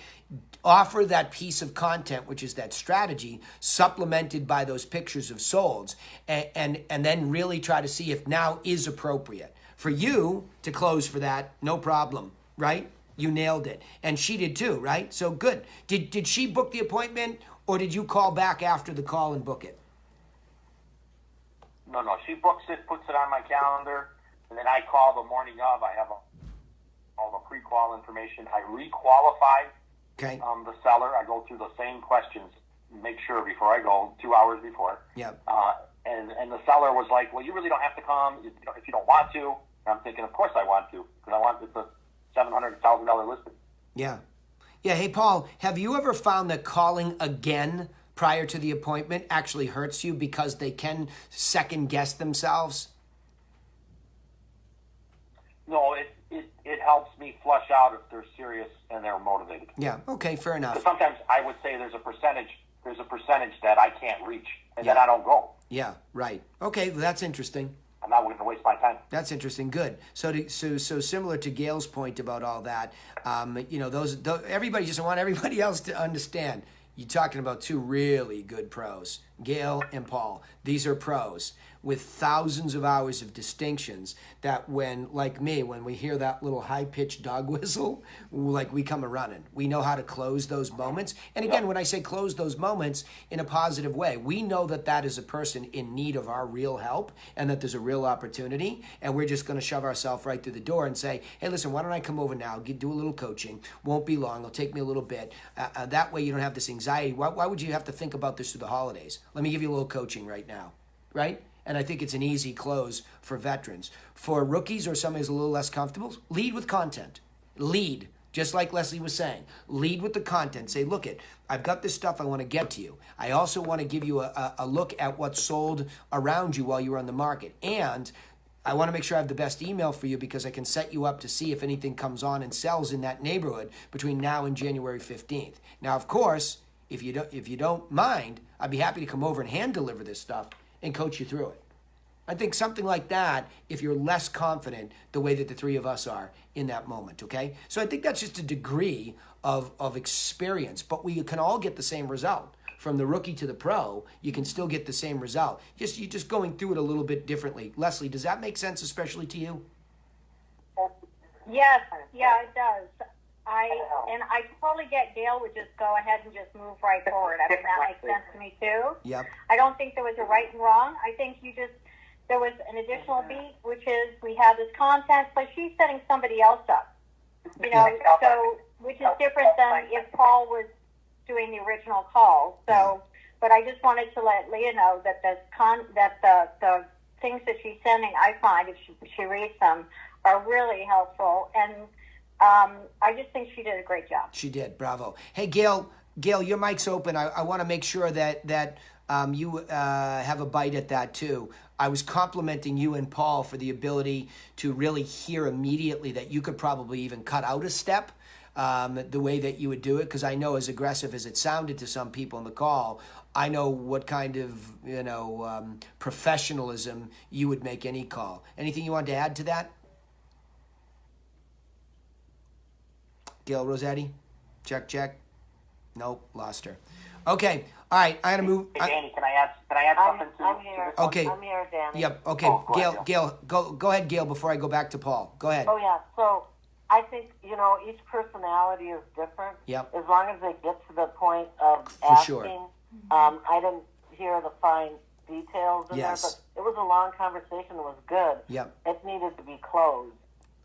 Offer that piece of content, which is that strategy, supplemented by those pictures of solds, and then really try to see if now is appropriate. For you to close for that, no problem, right? You nailed it. And she did too, right? So good. Did she book the appointment, or did you call back after the call and book it? No, she books it, puts it on my calendar, and then I call the morning of. I have all the pre-qual information. I re-qualify the seller. I go through the same questions, make sure before I go, 2 hours before. Yep. And the seller was like, well, you really don't have to come if you don't want to. And I'm thinking, of course I want to, because I want it's a $700,000 listing. Yeah. Yeah. Hey, Paul, have you ever found that calling again prior to the appointment actually hurts you because they can second guess themselves? No, it helps me flush out if they're serious and they're motivated. Yeah. Okay. Fair enough. Because sometimes I would say there's a percentage that I can't reach, and then I don't go. Yeah. Right. Okay. Well, that's interesting. I'm not going to waste my time. That's interesting. Good. So similar to Gail's point about all that, those everybody just want everybody else to understand. You're talking about two really good pros, Gail and Paul. These are pros with thousands of hours of distinctions that when we hear that little high-pitched dog whistle, we come a-running. We know how to close those moments. And again, when I say close those moments in a positive way, we know that is a person in need of our real help and that there's a real opportunity. And we're just going to shove ourselves right through the door and say, hey, listen, why don't I come over now, do a little coaching. Won't be long. It'll take me a little bit. That way you don't have this anxiety. Why would you have to think about this through the holidays? Let me give you a little coaching right now, right? And I think it's an easy close for veterans. For rookies or somebody who's a little less comfortable, lead with content. Lead, just like Leslie was saying. Lead with the content. Say, look, I've got this stuff I want to get to you. I also want to give you a look at what sold around you while you were on the market. And I want to make sure I have the best email for you because I can set you up to see if anything comes on and sells in that neighborhood between now and January 15th. Now, of course, if you don't mind, I'd be happy to come over and hand deliver this stuff and coach you through it. I think something like that, if you're less confident the way that the three of us are in that moment, okay? So I think that's just a degree of experience, but we can all get the same result. From the rookie to the pro, you can still get the same result. You're just going through it a little bit differently. Leslie, does that make sense, especially to you? Yes, yeah, it does. I totally get Gail would just go ahead and just move right forward. I mean, that makes sense to me too. Yep. I don't think there was a right and wrong. I think there was an additional beat, which is we have this content, but she's setting somebody else up. So which is different than if Paul was doing the original call. So, but I just wanted to let Leah know that the things that she's sending, I find if she reads them, are really helpful. And I just think she did a great job. She did. Bravo. Hey, Gail, your mic's open. I want to make sure that you have a bite at that too. I was complimenting you and Paul for the ability to really hear immediately that you could probably even cut out a step the way that you would do it, because I know as aggressive as it sounded to some people in the call, I know what kind of professionalism you would make any call. Anything you want to add to that? Gail Rossetti? Check. Nope, lost her. Okay, all right, I gotta move. Hey, Danny, can I add something to I'm here. Okay. I'm here, Danny. Yep, okay, Oh, go ahead, Gail, go ahead, Gail, before I go back to Paul. Go ahead. Oh, yeah. So I think, each personality is different. Yep. As long as they get to the point of For asking. sure. I didn't hear the fine details in Yes. there, but it was a long conversation. It was good. Yep. It needed to be closed.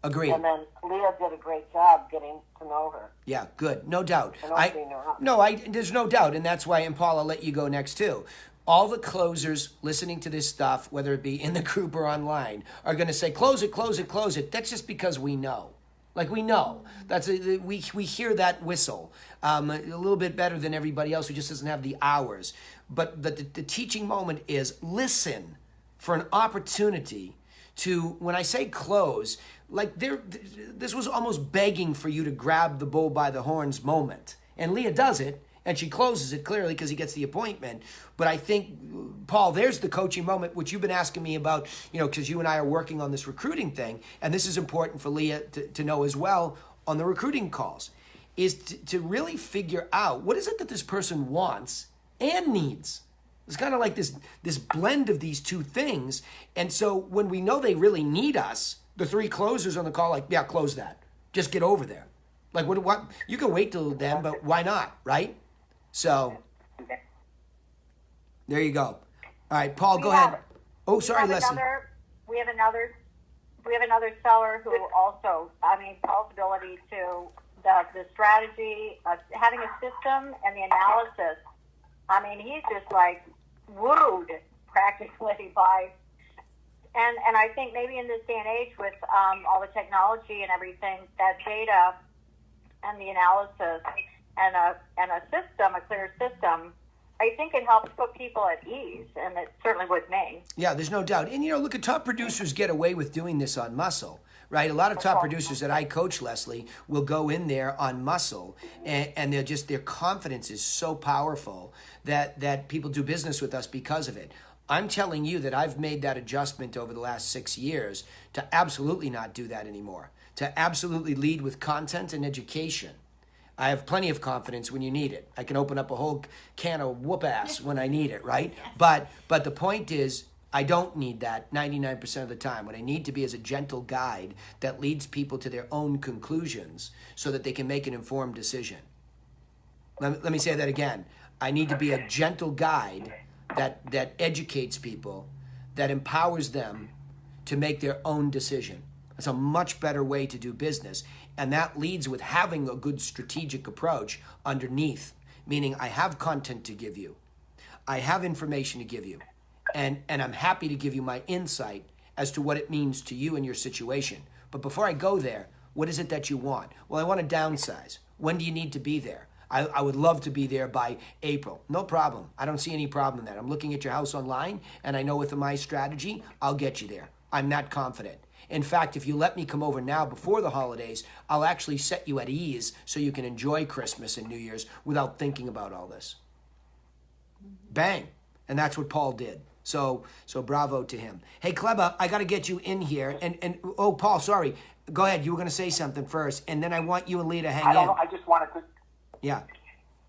Agreed. And then Leah did a great job getting to know her. Yeah, good. No doubt. And opening her up. There's no doubt, and that's why, and Paul, I'll let you go next too. all the closers listening to this stuff, whether it be in the group or online, are going to say, close it, close it, close it. That's just because we know. Like we know. We hear that whistle a little bit better than everybody else who just doesn't have the hours. But the teaching moment is listen for an opportunity to, when I say close, like this was almost begging for you to grab the bull by the horns moment. And Leah does it, and she closes it clearly because he gets the appointment. But I think, Paul, there's the coaching moment, which you've been asking me about, because you and I are working on this recruiting thing. And this is important for Leah to know as well on the recruiting calls, is to really figure out what is it that this person wants and needs. It's kind of like this blend of these two things. And so when we know they really need us, the three closers on the call, like, yeah, close that. Just get over there. Like, what? You can wait till then, but why not, right? So, there you go. All right, Paul, go ahead. Oh, sorry, Leslie. We have another seller who also, Paul's ability to the strategy, having a system and the analysis. He's just like wooed practically by. And I think maybe in this day and age with all the technology and everything, that data and the analysis and a system, a clear system, I think it helps put people at ease, and it certainly with me. Yeah, there's no doubt. And look, at top producers get away with doing this on muscle, right? A lot of top producers that I coach, Leslie, will go in there on muscle, and their confidence is so powerful that people do business with us because of it. I'm telling you that I've made that adjustment over the last 6 years to absolutely not do that anymore, to absolutely lead with content and education. I have plenty of confidence when you need it. I can open up a whole can of whoop ass when I need it, right? But the point is, I don't need that 99% of the time. What I need to be is a gentle guide that leads people to their own conclusions so that they can make an informed decision. Let me say that again. I need to be a gentle guide that educates people, that empowers them to make their own decision. That's a much better way to do business. And that leads with having a good strategic approach underneath, meaning I have content to give you. I have information to give you. And I'm happy to give you my insight as to what it means to you and your situation. But before I go there, what is it that you want? Well, I want to downsize. When do you need to be there? I would love to be there by April. No problem. I don't see any problem in that. I'm looking at your house online, and I know with my strategy, I'll get you there. I'm that confident. In fact, if you let me come over now before the holidays, I'll actually set you at ease so you can enjoy Christmas and New Year's without thinking about all this. Bang. And that's what Paul did. So bravo to him. Hey, Kleba, I got to get you in here. And oh, Paul, sorry. Go ahead. You were going to say something first, and then I want you and Lee to hang in. I don't know. I just wanted to... Yeah.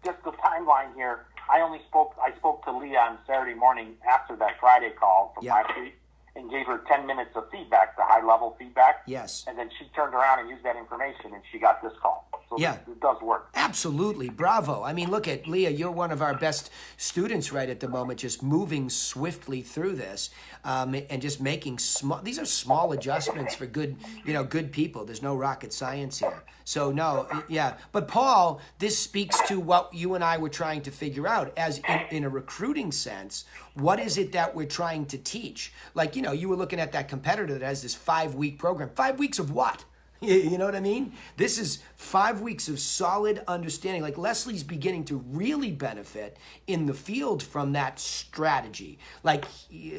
Just the timeline here. I spoke to Leah on Saturday morning after that Friday call from last week and gave her 10 minutes of feedback, the high-level feedback. Yes. And then she turned around and used that information, and she got this call. So it does work. Absolutely. Bravo. I mean, look at Leah. You're one of our best students right at the moment, just moving swiftly through this and just making these are small adjustments for good people. There's no rocket science here. So, no, yeah. But, Paul, this speaks to what you and I were trying to figure out as in a recruiting sense. What is it that we're trying to teach? Like, you were looking at that competitor that has this 5-week program. 5 weeks of what? You know what I mean? This is 5 weeks of solid understanding. Like Leslie's beginning to really benefit in the field from that strategy. Like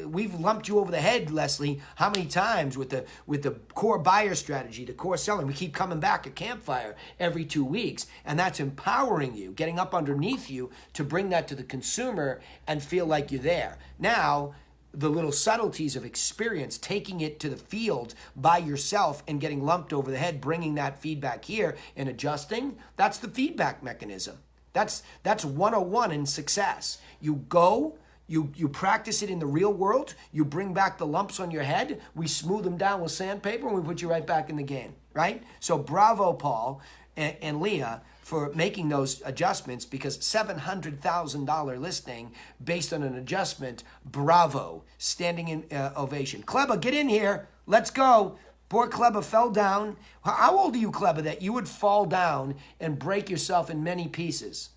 we've lumped you over the head, Leslie, how many times with the core buyer strategy, the core selling. We keep coming back at Campfire every 2 weeks, and that's empowering you, getting up underneath you to bring that to the consumer and feel like you're there. Now, the little subtleties of experience, taking it to the field by yourself and getting lumped over the head, bringing that feedback here and adjusting, that's the feedback mechanism. That's 101 in success. You go, you practice it in the real world, you bring back the lumps on your head, we smooth them down with sandpaper, and we put you right back in the game, right? So bravo, Paul and Leah, for making those adjustments, because $700,000 listing based on an adjustment. Bravo. Standing in ovation. Kleba, get in here. Let's go. Poor Kleba fell down. How old are you, Kleba, that you would fall down and break yourself in many pieces?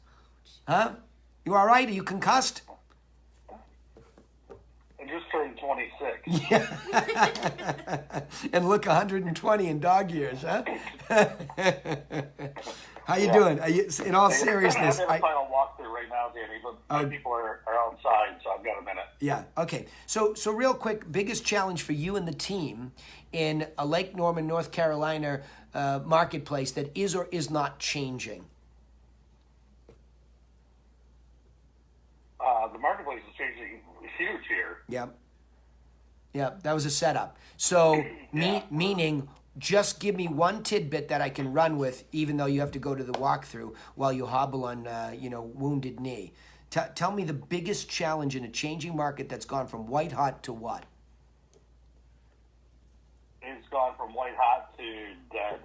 Huh? You all right? Are you concussed? just turned 26. Yeah. And look 120 in dog years, huh? How you doing? Are you, in all seriousness, I'm in a final walkthrough right now, Danny, but my people are outside, so I've got a minute. yeah, okay. So real quick, biggest challenge for you and the team in a Lake Norman, North Carolina marketplace that is or is not changing? The marketplace is changing huge here. Yep. Yeah, that was a setup. So, meaning, just give me one tidbit that I can run with, even though you have to go to the walkthrough while you hobble on, wounded knee. Tell me the biggest challenge in a changing market that's gone from white hot to what? It's gone from white hot to dead.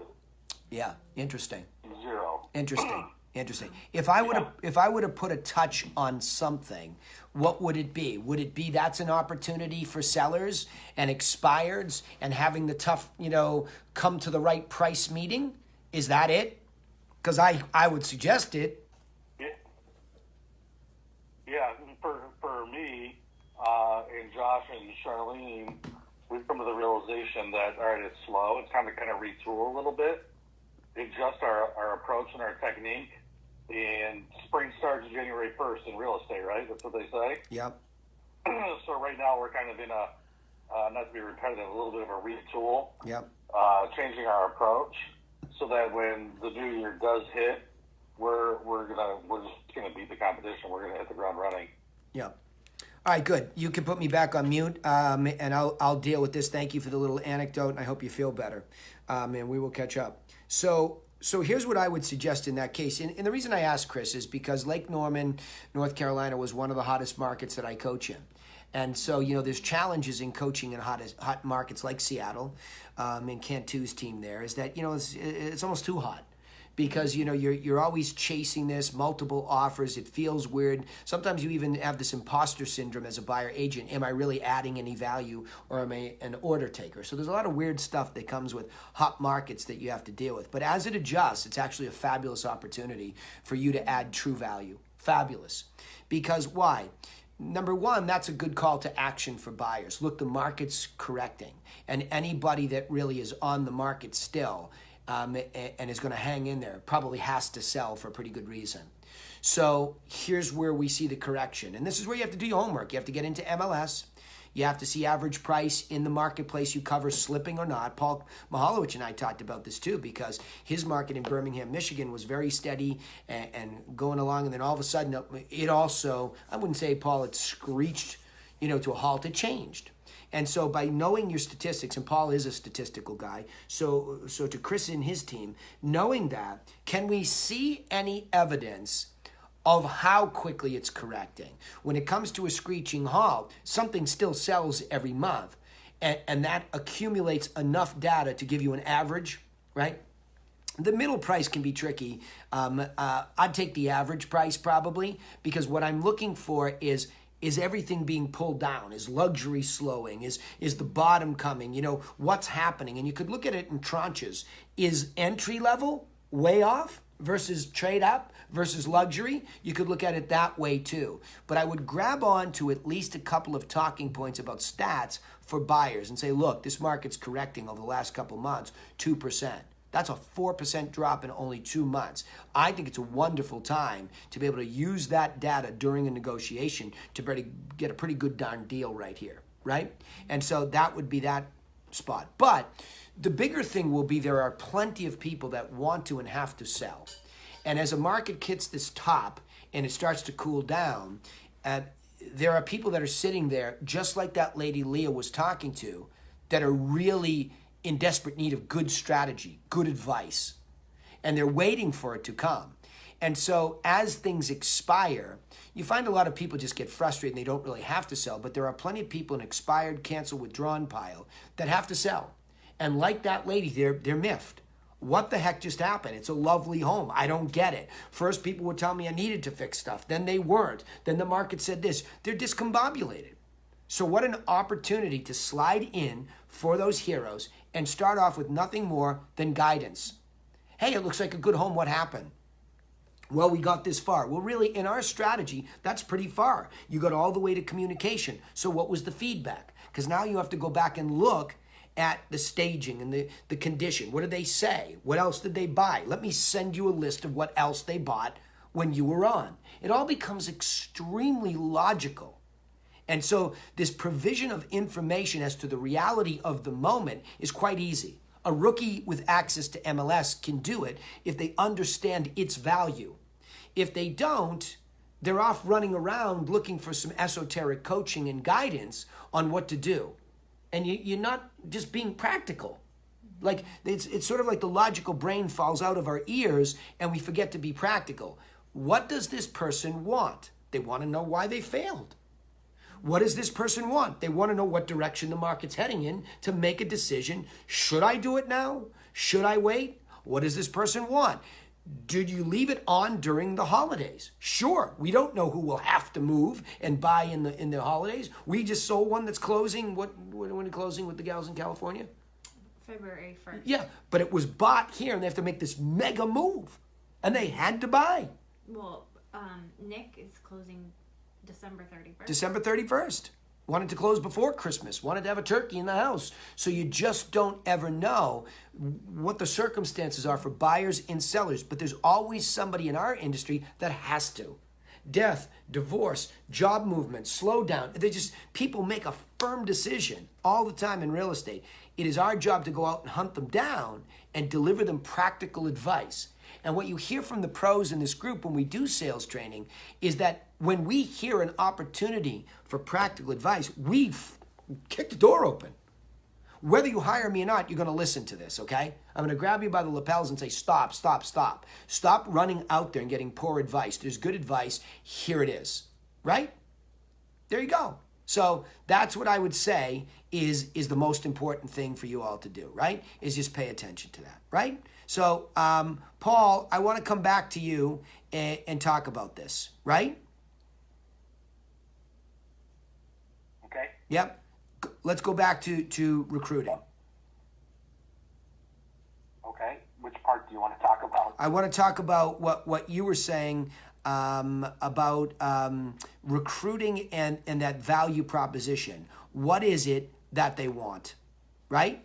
Yeah, interesting. 0. Interesting. If I were to put a touch on something, what would it be? Would it be that's an opportunity for sellers and expireds and having the tough, come to the right price meeting? Is that it? Because I would suggest it. Yeah, for me, and Josh and Charlene, we've come to the realization that, all right, it's slow. It's time to kind of retool a little bit, adjust our approach and our technique. And spring starts January 1st in real estate, right? That's what they say. Yep. So right now we're kind of in a, not to be repetitive, a little bit of a retool. Yep. Changing our approach so that when the new year does hit, we're just gonna beat the competition. We're gonna hit the ground running. Yep. All right, good. You can put me back on mute, and I'll deal with this. Thank you for the little anecdote, and I hope you feel better. And we will catch up. So here's what I would suggest in that case. And the reason I asked Chris is because Lake Norman, North Carolina was one of the hottest markets that I coach in. And so, there's challenges in coaching in hot markets like Seattle, and Cantu's team there is that, it's almost too hot. Because you're always chasing this, multiple offers. It feels weird. Sometimes you even have this imposter syndrome as a buyer agent. Am I really adding any value, or am I an order taker? So there's a lot of weird stuff that comes with hot markets that you have to deal with. But as it adjusts, it's actually a fabulous opportunity for you to add true value. Fabulous. Because why? Number one, that's a good call to action for buyers. Look, the market's correcting, and anybody that really is on the market still and is going to hang in there probably has to sell for a pretty good reason. So here's where we see the correction. And this is where you have to do your homework. You have to get into MLS. You have to see average price in the marketplace you cover slipping or not. Paul Mihalowicz and I talked about this too, because his market in Birmingham, Michigan was very steady and going along. And then all of a sudden it also, I wouldn't say, Paul, it screeched, to a halt. It changed. And so by knowing your statistics, and Paul is a statistical guy, so to Chris and his team, knowing that, can we see any evidence of how quickly it's correcting? When it comes to a screeching halt, something still sells every month, and that accumulates enough data to give you an average, right? The middle price can be tricky. I'd take the average price probably, because what I'm looking for is everything being pulled down? Is luxury slowing? Is the bottom coming? What's happening? And you could look at it in tranches. Is entry level way off versus trade up versus luxury? You could look at it that way too. But I would grab on to at least a couple of talking points about stats for buyers and say, look, this market's correcting over the last couple months, 2%. That's a 4% drop in only 2 months. I think it's a wonderful time to be able to use that data during a negotiation to get a pretty good darn deal right here, right? And so that would be that spot. But the bigger thing will be there are plenty of people that want to and have to sell. And as a market hits this top and it starts to cool down, there are people that are sitting there, just like that lady Leah was talking to, that are really in desperate need of good strategy, good advice, and they're waiting for it to come. And so as things expire, you find a lot of people just get frustrated and they don't really have to sell, but there are plenty of people in expired, cancel, withdrawn pile that have to sell. And like that lady, they're miffed. What the heck just happened? It's a lovely home. I don't get it. First, people would tell me I needed to fix stuff. Then they weren't. Then the market said this. They're discombobulated. So what an opportunity to slide in for those heroes and start off with nothing more than guidance. Hey, it looks like a good home. What happened? Well, we got this far. Well, really, in our strategy, that's pretty far. You got all the way to communication. So what was the feedback? Because now you have to go back and look at the staging and the condition. What did they say? What else did they buy? Let me send you a list of what else they bought when you were on. It all becomes extremely logical. And so this provision of information as to the reality of the moment is quite easy. A rookie with access to MLS can do it if they understand its value. If they don't, they're off running around looking for some esoteric coaching and guidance on what to do. And you're not just being practical. Like it's sort of like the logical brain falls out of our ears and we forget to be practical. What does this person want? They want to know why they failed. What does this person want? They want to know what direction the market's heading in to make a decision. Should I do it now? Should I wait? What does this person want? Did you leave it on during the holidays? Sure, we don't know who will have to move and buy in the holidays. We just sold one that's closing. When are closing with the gals in California? February 1st. Yeah, but it was bought here and they have to make this mega move. And they had to buy. Well, Nick is closing December 31st. December 31st. Wanted to close before Christmas. Wanted to have a turkey in the house. So you just don't ever know what the circumstances are for buyers and sellers. But there's always somebody in our industry that has to. Death, divorce, job movement, slowdown. People make a firm decision all the time in real estate. It is our job to go out and hunt them down and deliver them practical advice. And what you hear from the pros in this group when we do sales training is that when we hear an opportunity for practical advice, we kick the door open. Whether you hire me or not, you're going to listen to this, okay? I'm going to grab you by the lapels and say, stop, stop, stop. Stop running out there and getting poor advice. There's good advice. Here it is, right? There you go. So that's what I would say is the most important thing for you all to do, right? Is just pay attention to that, right? So, Paul, I want to come back to you and talk about this, right? Okay. Yep. Let's go back to recruiting. Okay. Which part do you want to talk about? I want to talk about what you were saying about recruiting and that value proposition. What is it that they want, right?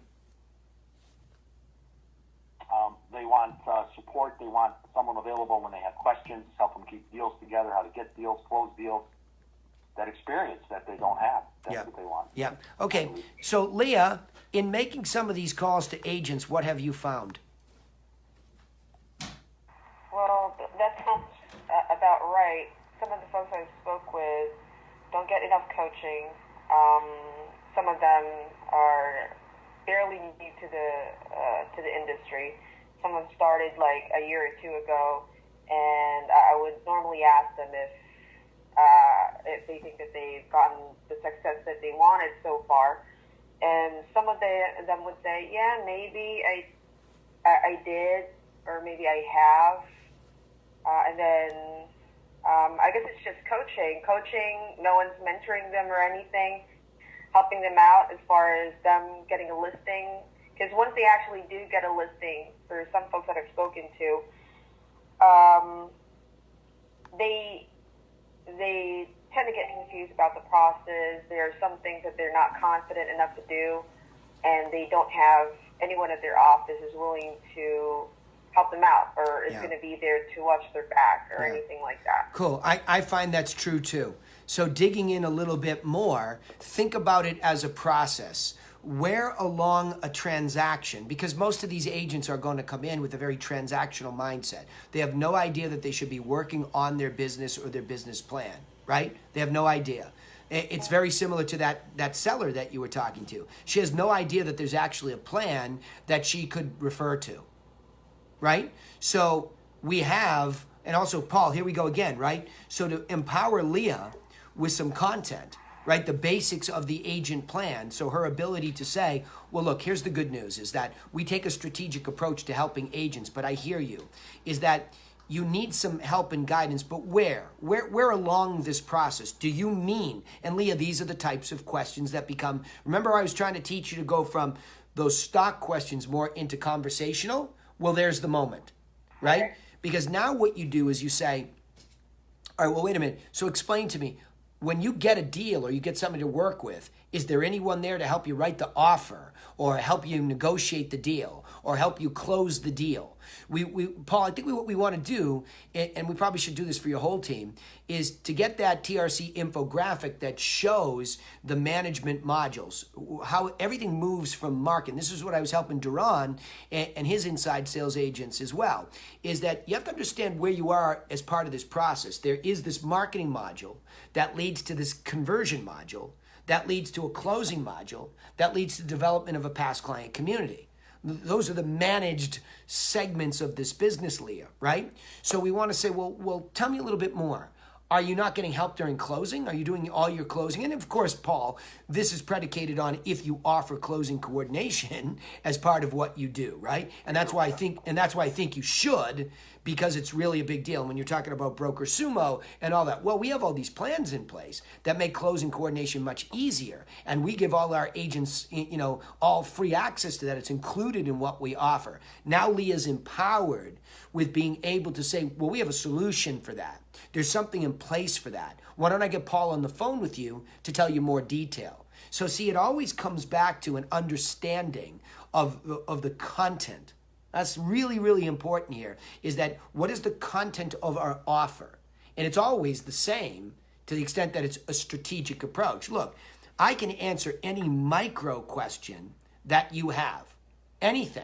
They want support. They want someone available when they have questions, help them keep deals together, how to get deals, close deals, that experience that they don't have. That's what they want. Yeah. Okay. So, Leah, in making some of these calls to agents, what have you found? Well, that sounds about right. Some of the folks I spoke with don't get enough coaching. Some of them are barely new to the industry. Some of them started like a year or two ago, and I would normally ask them if they think that they've gotten the success that they wanted so far. And some of them would say, yeah, maybe I did, or maybe I have. And then I guess it's just coaching. No one's mentoring them or anything, helping them out as far as them getting a listing. Because once they actually do get a listing, for some folks that I've spoken to, they tend to get confused about the process. There are some things that they're not confident enough to do, and they don't have anyone at their office is willing to help them out or is going to be there to watch their back or anything like that. Cool. I find that's true too. So digging in a little bit more, think about it as a process. Where along a transaction, because most of these agents are going to come in with a very transactional mindset. They have no idea that they should be working on their business or their business plan, right? They have no idea. It's very similar to that seller that you were talking to. She has no idea that there's actually a plan that she could refer to, right? So we have, and also Paul, here we go again, right? So to empower Leah with some content, right? The basics of the agent plan. So her ability to say, well, look, here's the good news is that we take a strategic approach to helping agents, but I hear you, is that you need some help and guidance, but where along this process do you mean? And Leah, these are the types of questions that become, remember I was trying to teach you to go from those stock questions more into conversational? Well, there's the moment, right? Because now what you do is you say, all right, well, wait a minute. So explain to me, when you get a deal or you get somebody to work with, is there anyone there to help you write the offer or help you negotiate the deal or help you close the deal? Paul, I think what we want to do, and we probably should do this for your whole team, is to get that TRC infographic that shows the management modules, how everything moves from market. And this is what I was helping Duran and his inside sales agents as well, is that you have to understand where you are as part of this process. There is this marketing module that leads to this conversion module, that leads to a closing module, that leads to development of a past client community. Those are the managed segments of this business, Leah, right? So we want to say, well, tell me a little bit more. Are you not getting help during closing? Are you doing all your closing? And of course, Paul, this is predicated on if you offer closing coordination as part of what you do, right? And that's why I think you should, because it's really a big deal. And when you're talking about broker sumo and all that, well, we have all these plans in place that make closing coordination much easier. And we give all our agents, all free access to that. It's included in what we offer. Now Leah's empowered with being able to say, well, we have a solution for that. There's something in place for that. Why don't I get Paul on the phone with you to tell you more detail? So see, it always comes back to an understanding of the content. That's really, really important here, is that what is the content of our offer? And it's always the same to the extent that it's a strategic approach. Look, I can answer any micro question that you have, anything.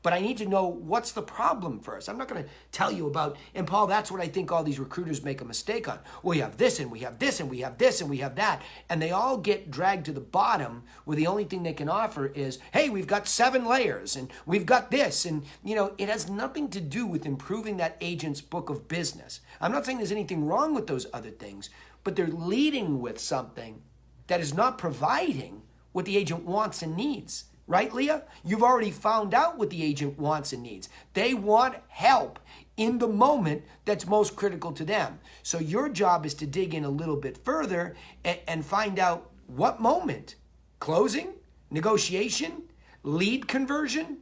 But I need to know what's the problem first. I'm not going to tell you about, and Paul, that's what I think all these recruiters make a mistake on. We have this, and we have this, and we have this, and we have that. And they all get dragged to the bottom where the only thing they can offer is, hey, we've got 7 layers, and we've got this. And, it has nothing to do with improving that agent's book of business. I'm not saying there's anything wrong with those other things, but they're leading with something that is not providing what the agent wants and needs. Right, Leah? You've already found out what the agent wants and needs. They want help in the moment that's most critical to them. So your job is to dig in a little bit further and find out what moment. Closing, negotiation, lead conversion,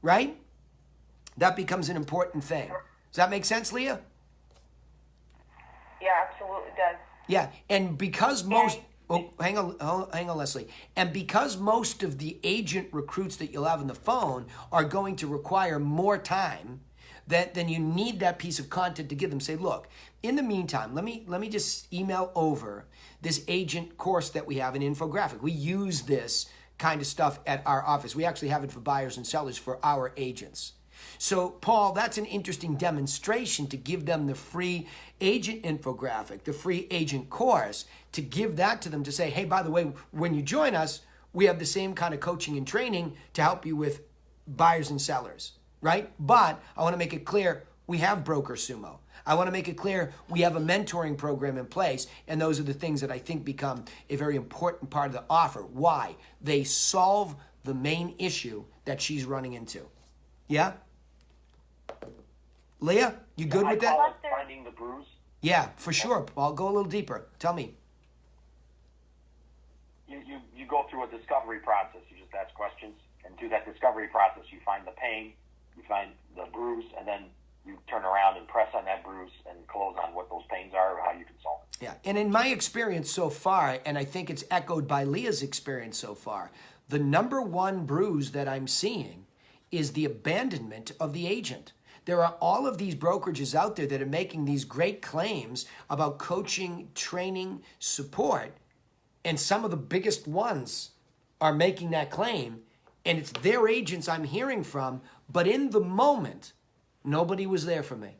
right? That becomes an important thing. Does that make sense, Leah? Yeah, absolutely does. Yeah, and because most... Oh, hang on, Leslie. And because most of the agent recruits that you'll have on the phone are going to require more time, then you need that piece of content to give them. Say, look, in the meantime, let me just email over this agent course that we have, an infographic. We use this kind of stuff at our office. We actually have it for buyers and sellers for our agents. So, Paul, that's an interesting demonstration to give them the free agent infographic, the free agent course, to give that to them to say, hey, by the way, when you join us, we have the same kind of coaching and training to help you with buyers and sellers, right? But I want to make it clear, we have Broker Sumo. I want to make it clear we have a mentoring program in place, and those are the things that I think become a very important part of the offer. Why? They solve the main issue that she's running into. Yeah? Leah, you good with that? Finding the bruise. Yeah, for sure. Paul, go a little deeper. Tell me. You go through a discovery process. You just ask questions, and through that discovery process, you find the pain, you find the bruise, and then you turn around and press on that bruise and close on what those pains are or how you can solve it. Yeah, and in my experience so far, and I think it's echoed by Leah's experience so far, the number one bruise that I'm seeing is the abandonment of the agent. There are all of these brokerages out there that are making these great claims about coaching, training, support, and some of the biggest ones are making that claim, and it's their agents I'm hearing from, but in the moment, nobody was there for me.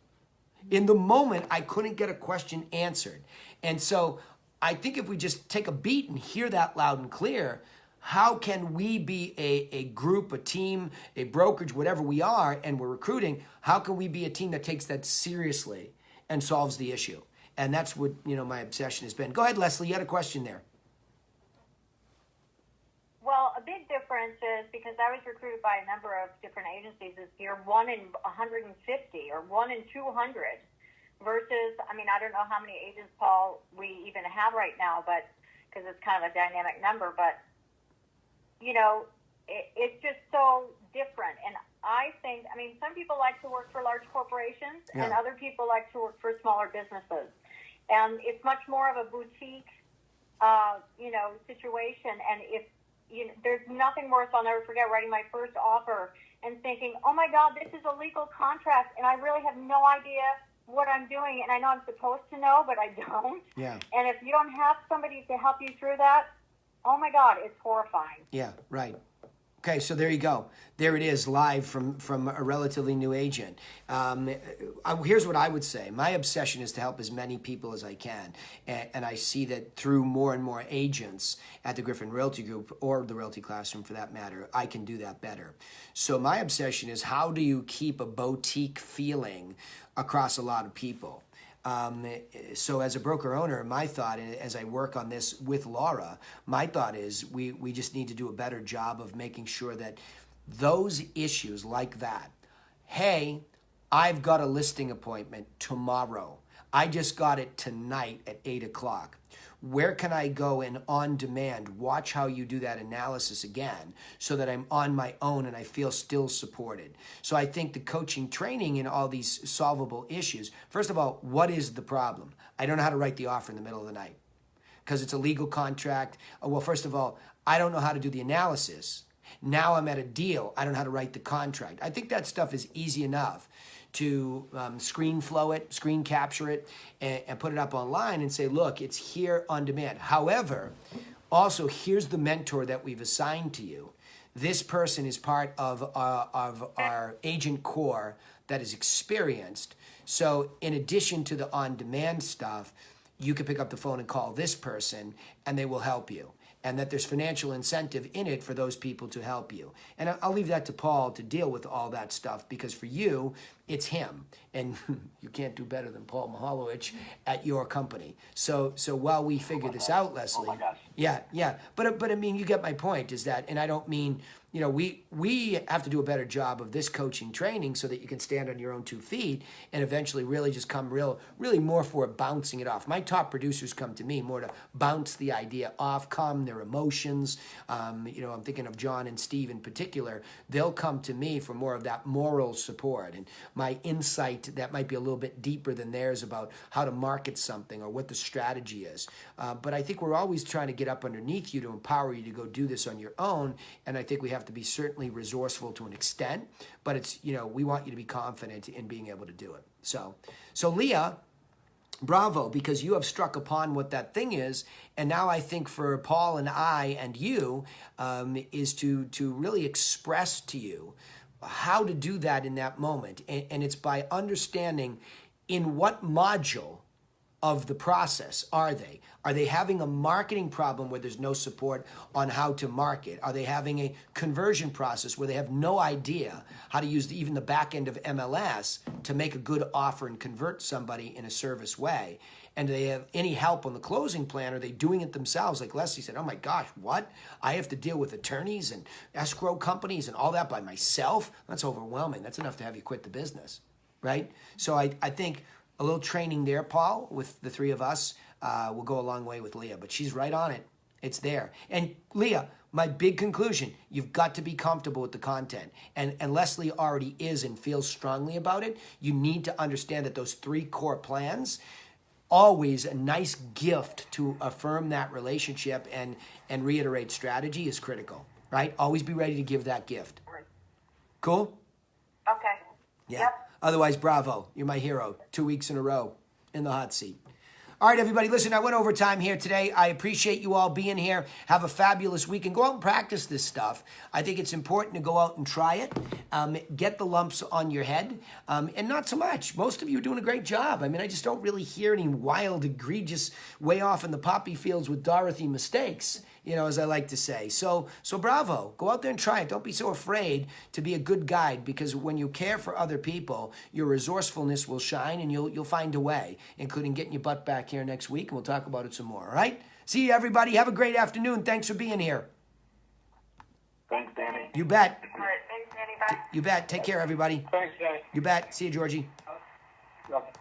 In the moment, I couldn't get a question answered. And so I think if we just take a beat and hear that loud and clear, how can we be a group, a team, a brokerage, whatever we are, and we're recruiting, how can we be a team that takes that seriously and solves the issue? And that's what, my obsession has been. Go ahead, Leslie, you had a question there. Well, a big difference is because I was recruited by a number of different agencies, is you're 1 in 150 or 1 in 200 versus, I don't know how many agents, Paul, we even have right now, but because it's kind of a dynamic number, but it's just so different. And I think, I mean, some people like to work for large corporations, Yeah. and other people like to work for smaller businesses. And it's much more of a boutique, situation. And if there's nothing worse, I'll never forget writing my first offer and thinking, oh my God, this is a legal contract, and I really have no idea what I'm doing, and I know I'm supposed to know, but I don't. Yeah. And if you don't have somebody to help you through that, oh my God, it's horrifying. Yeah, right. Okay, so there you go. There it is, live from a relatively new agent. Here's what I would say. My obsession is to help as many people as I can. And I see that through more and more agents at the Griffin Realty Group, or the Realty Classroom for that matter, I can do that better. So my obsession is, how do you keep a boutique feeling across a lot of people? So as a broker owner, my thought, as I work on this with Laura, my thought is we just need to do a better job of making sure that those issues like that, hey, I've got a listing appointment tomorrow. I just got it tonight at 8 o'clock. Where can I go and on demand watch how you do that analysis again, so that I'm on my own and I feel still supported? So I think the coaching training in all these solvable issues, first of all, what is the problem? I don't know how to write the offer in the middle of the night because it's a legal contract. Well, first of all, I don't know how to do the analysis. Now I'm at a deal. I don't know how to write the contract. I think that stuff is easy enough to screen capture it, and put it up online and say, look, it's here on demand. However, also, here's the mentor that we've assigned to you. This person is part of our agent core that is experienced. So in addition to the on-demand stuff, you can pick up the phone and call this person, and they will help you. And that there's financial incentive in it for those people to help you. And I'll leave that to Paul to deal with all that stuff, because for you, it's him. And you can't do better than Paul Mihalowicz at your company. So while we figure this out, Leslie. Oh my gosh. Yeah. But I mean, you get my point, is that, and I don't mean, we have to do a better job of this coaching training so that you can stand on your own 2 feet and eventually really just come really more for bouncing it off. My top producers come to me more to bounce the idea off, calm their emotions. I'm thinking of John and Steve in particular. They'll come to me for more of that moral support and my insight that might be a little bit deeper than theirs about how to market something or what the strategy is. But I think we're always trying to get up underneath you to empower you to go do this on your own. And I think we have to be certainly resourceful to an extent, but it's, we want you to be confident in being able to do it. So Leah, bravo, because you have struck upon what that thing is. And now I think for Paul and I and you is to really express to you how to do that in that moment. And it's by understanding in what module of the process are they? Are they having a marketing problem where there's no support on how to market? Are they having a conversion process where they have no idea how to use even the back end of MLS to make a good offer and convert somebody in a service way? And do they have any help on the closing plan? Are they doing it themselves? Like Leslie said, oh my gosh, what? I have to deal with attorneys and escrow companies and all that by myself? That's overwhelming. That's enough to have you quit the business, right? So I think a little training there, Paul, with the 3 of us will go a long way with Leah. But she's right on it. It's there. And Leah, my big conclusion, you've got to be comfortable with the content. And Leslie already is and feels strongly about it. You need to understand that those 3 core plans, always a nice gift to affirm that relationship and reiterate strategy is critical, right? Always be ready to give that gift. Cool? Okay. Yeah. Yep. Otherwise, bravo. You're my hero. 2 weeks in a row in the hot seat. All right, everybody, listen, I went over time here today. I appreciate you all being here. Have a fabulous week and go out and practice this stuff. I think it's important to go out and try it. Get the lumps on your head. And not so much. Most of you are doing a great job. I mean, I just don't really hear any wild, egregious, way off in the poppy fields with Dorothy mistakes, as I like to say. So bravo. Go out there and try it. Don't be so afraid to be a good guide, because when you care for other people, your resourcefulness will shine and you'll find a way, including getting your butt back here next week, and we'll talk about it some more, all right? See you, everybody. Have a great afternoon. Thanks for being here. Thanks, Danny. You bet. All right. Thanks, Danny. Bye. You bet. Take care, everybody. Thanks, Danny. You bet. See you, Georgie. Yep.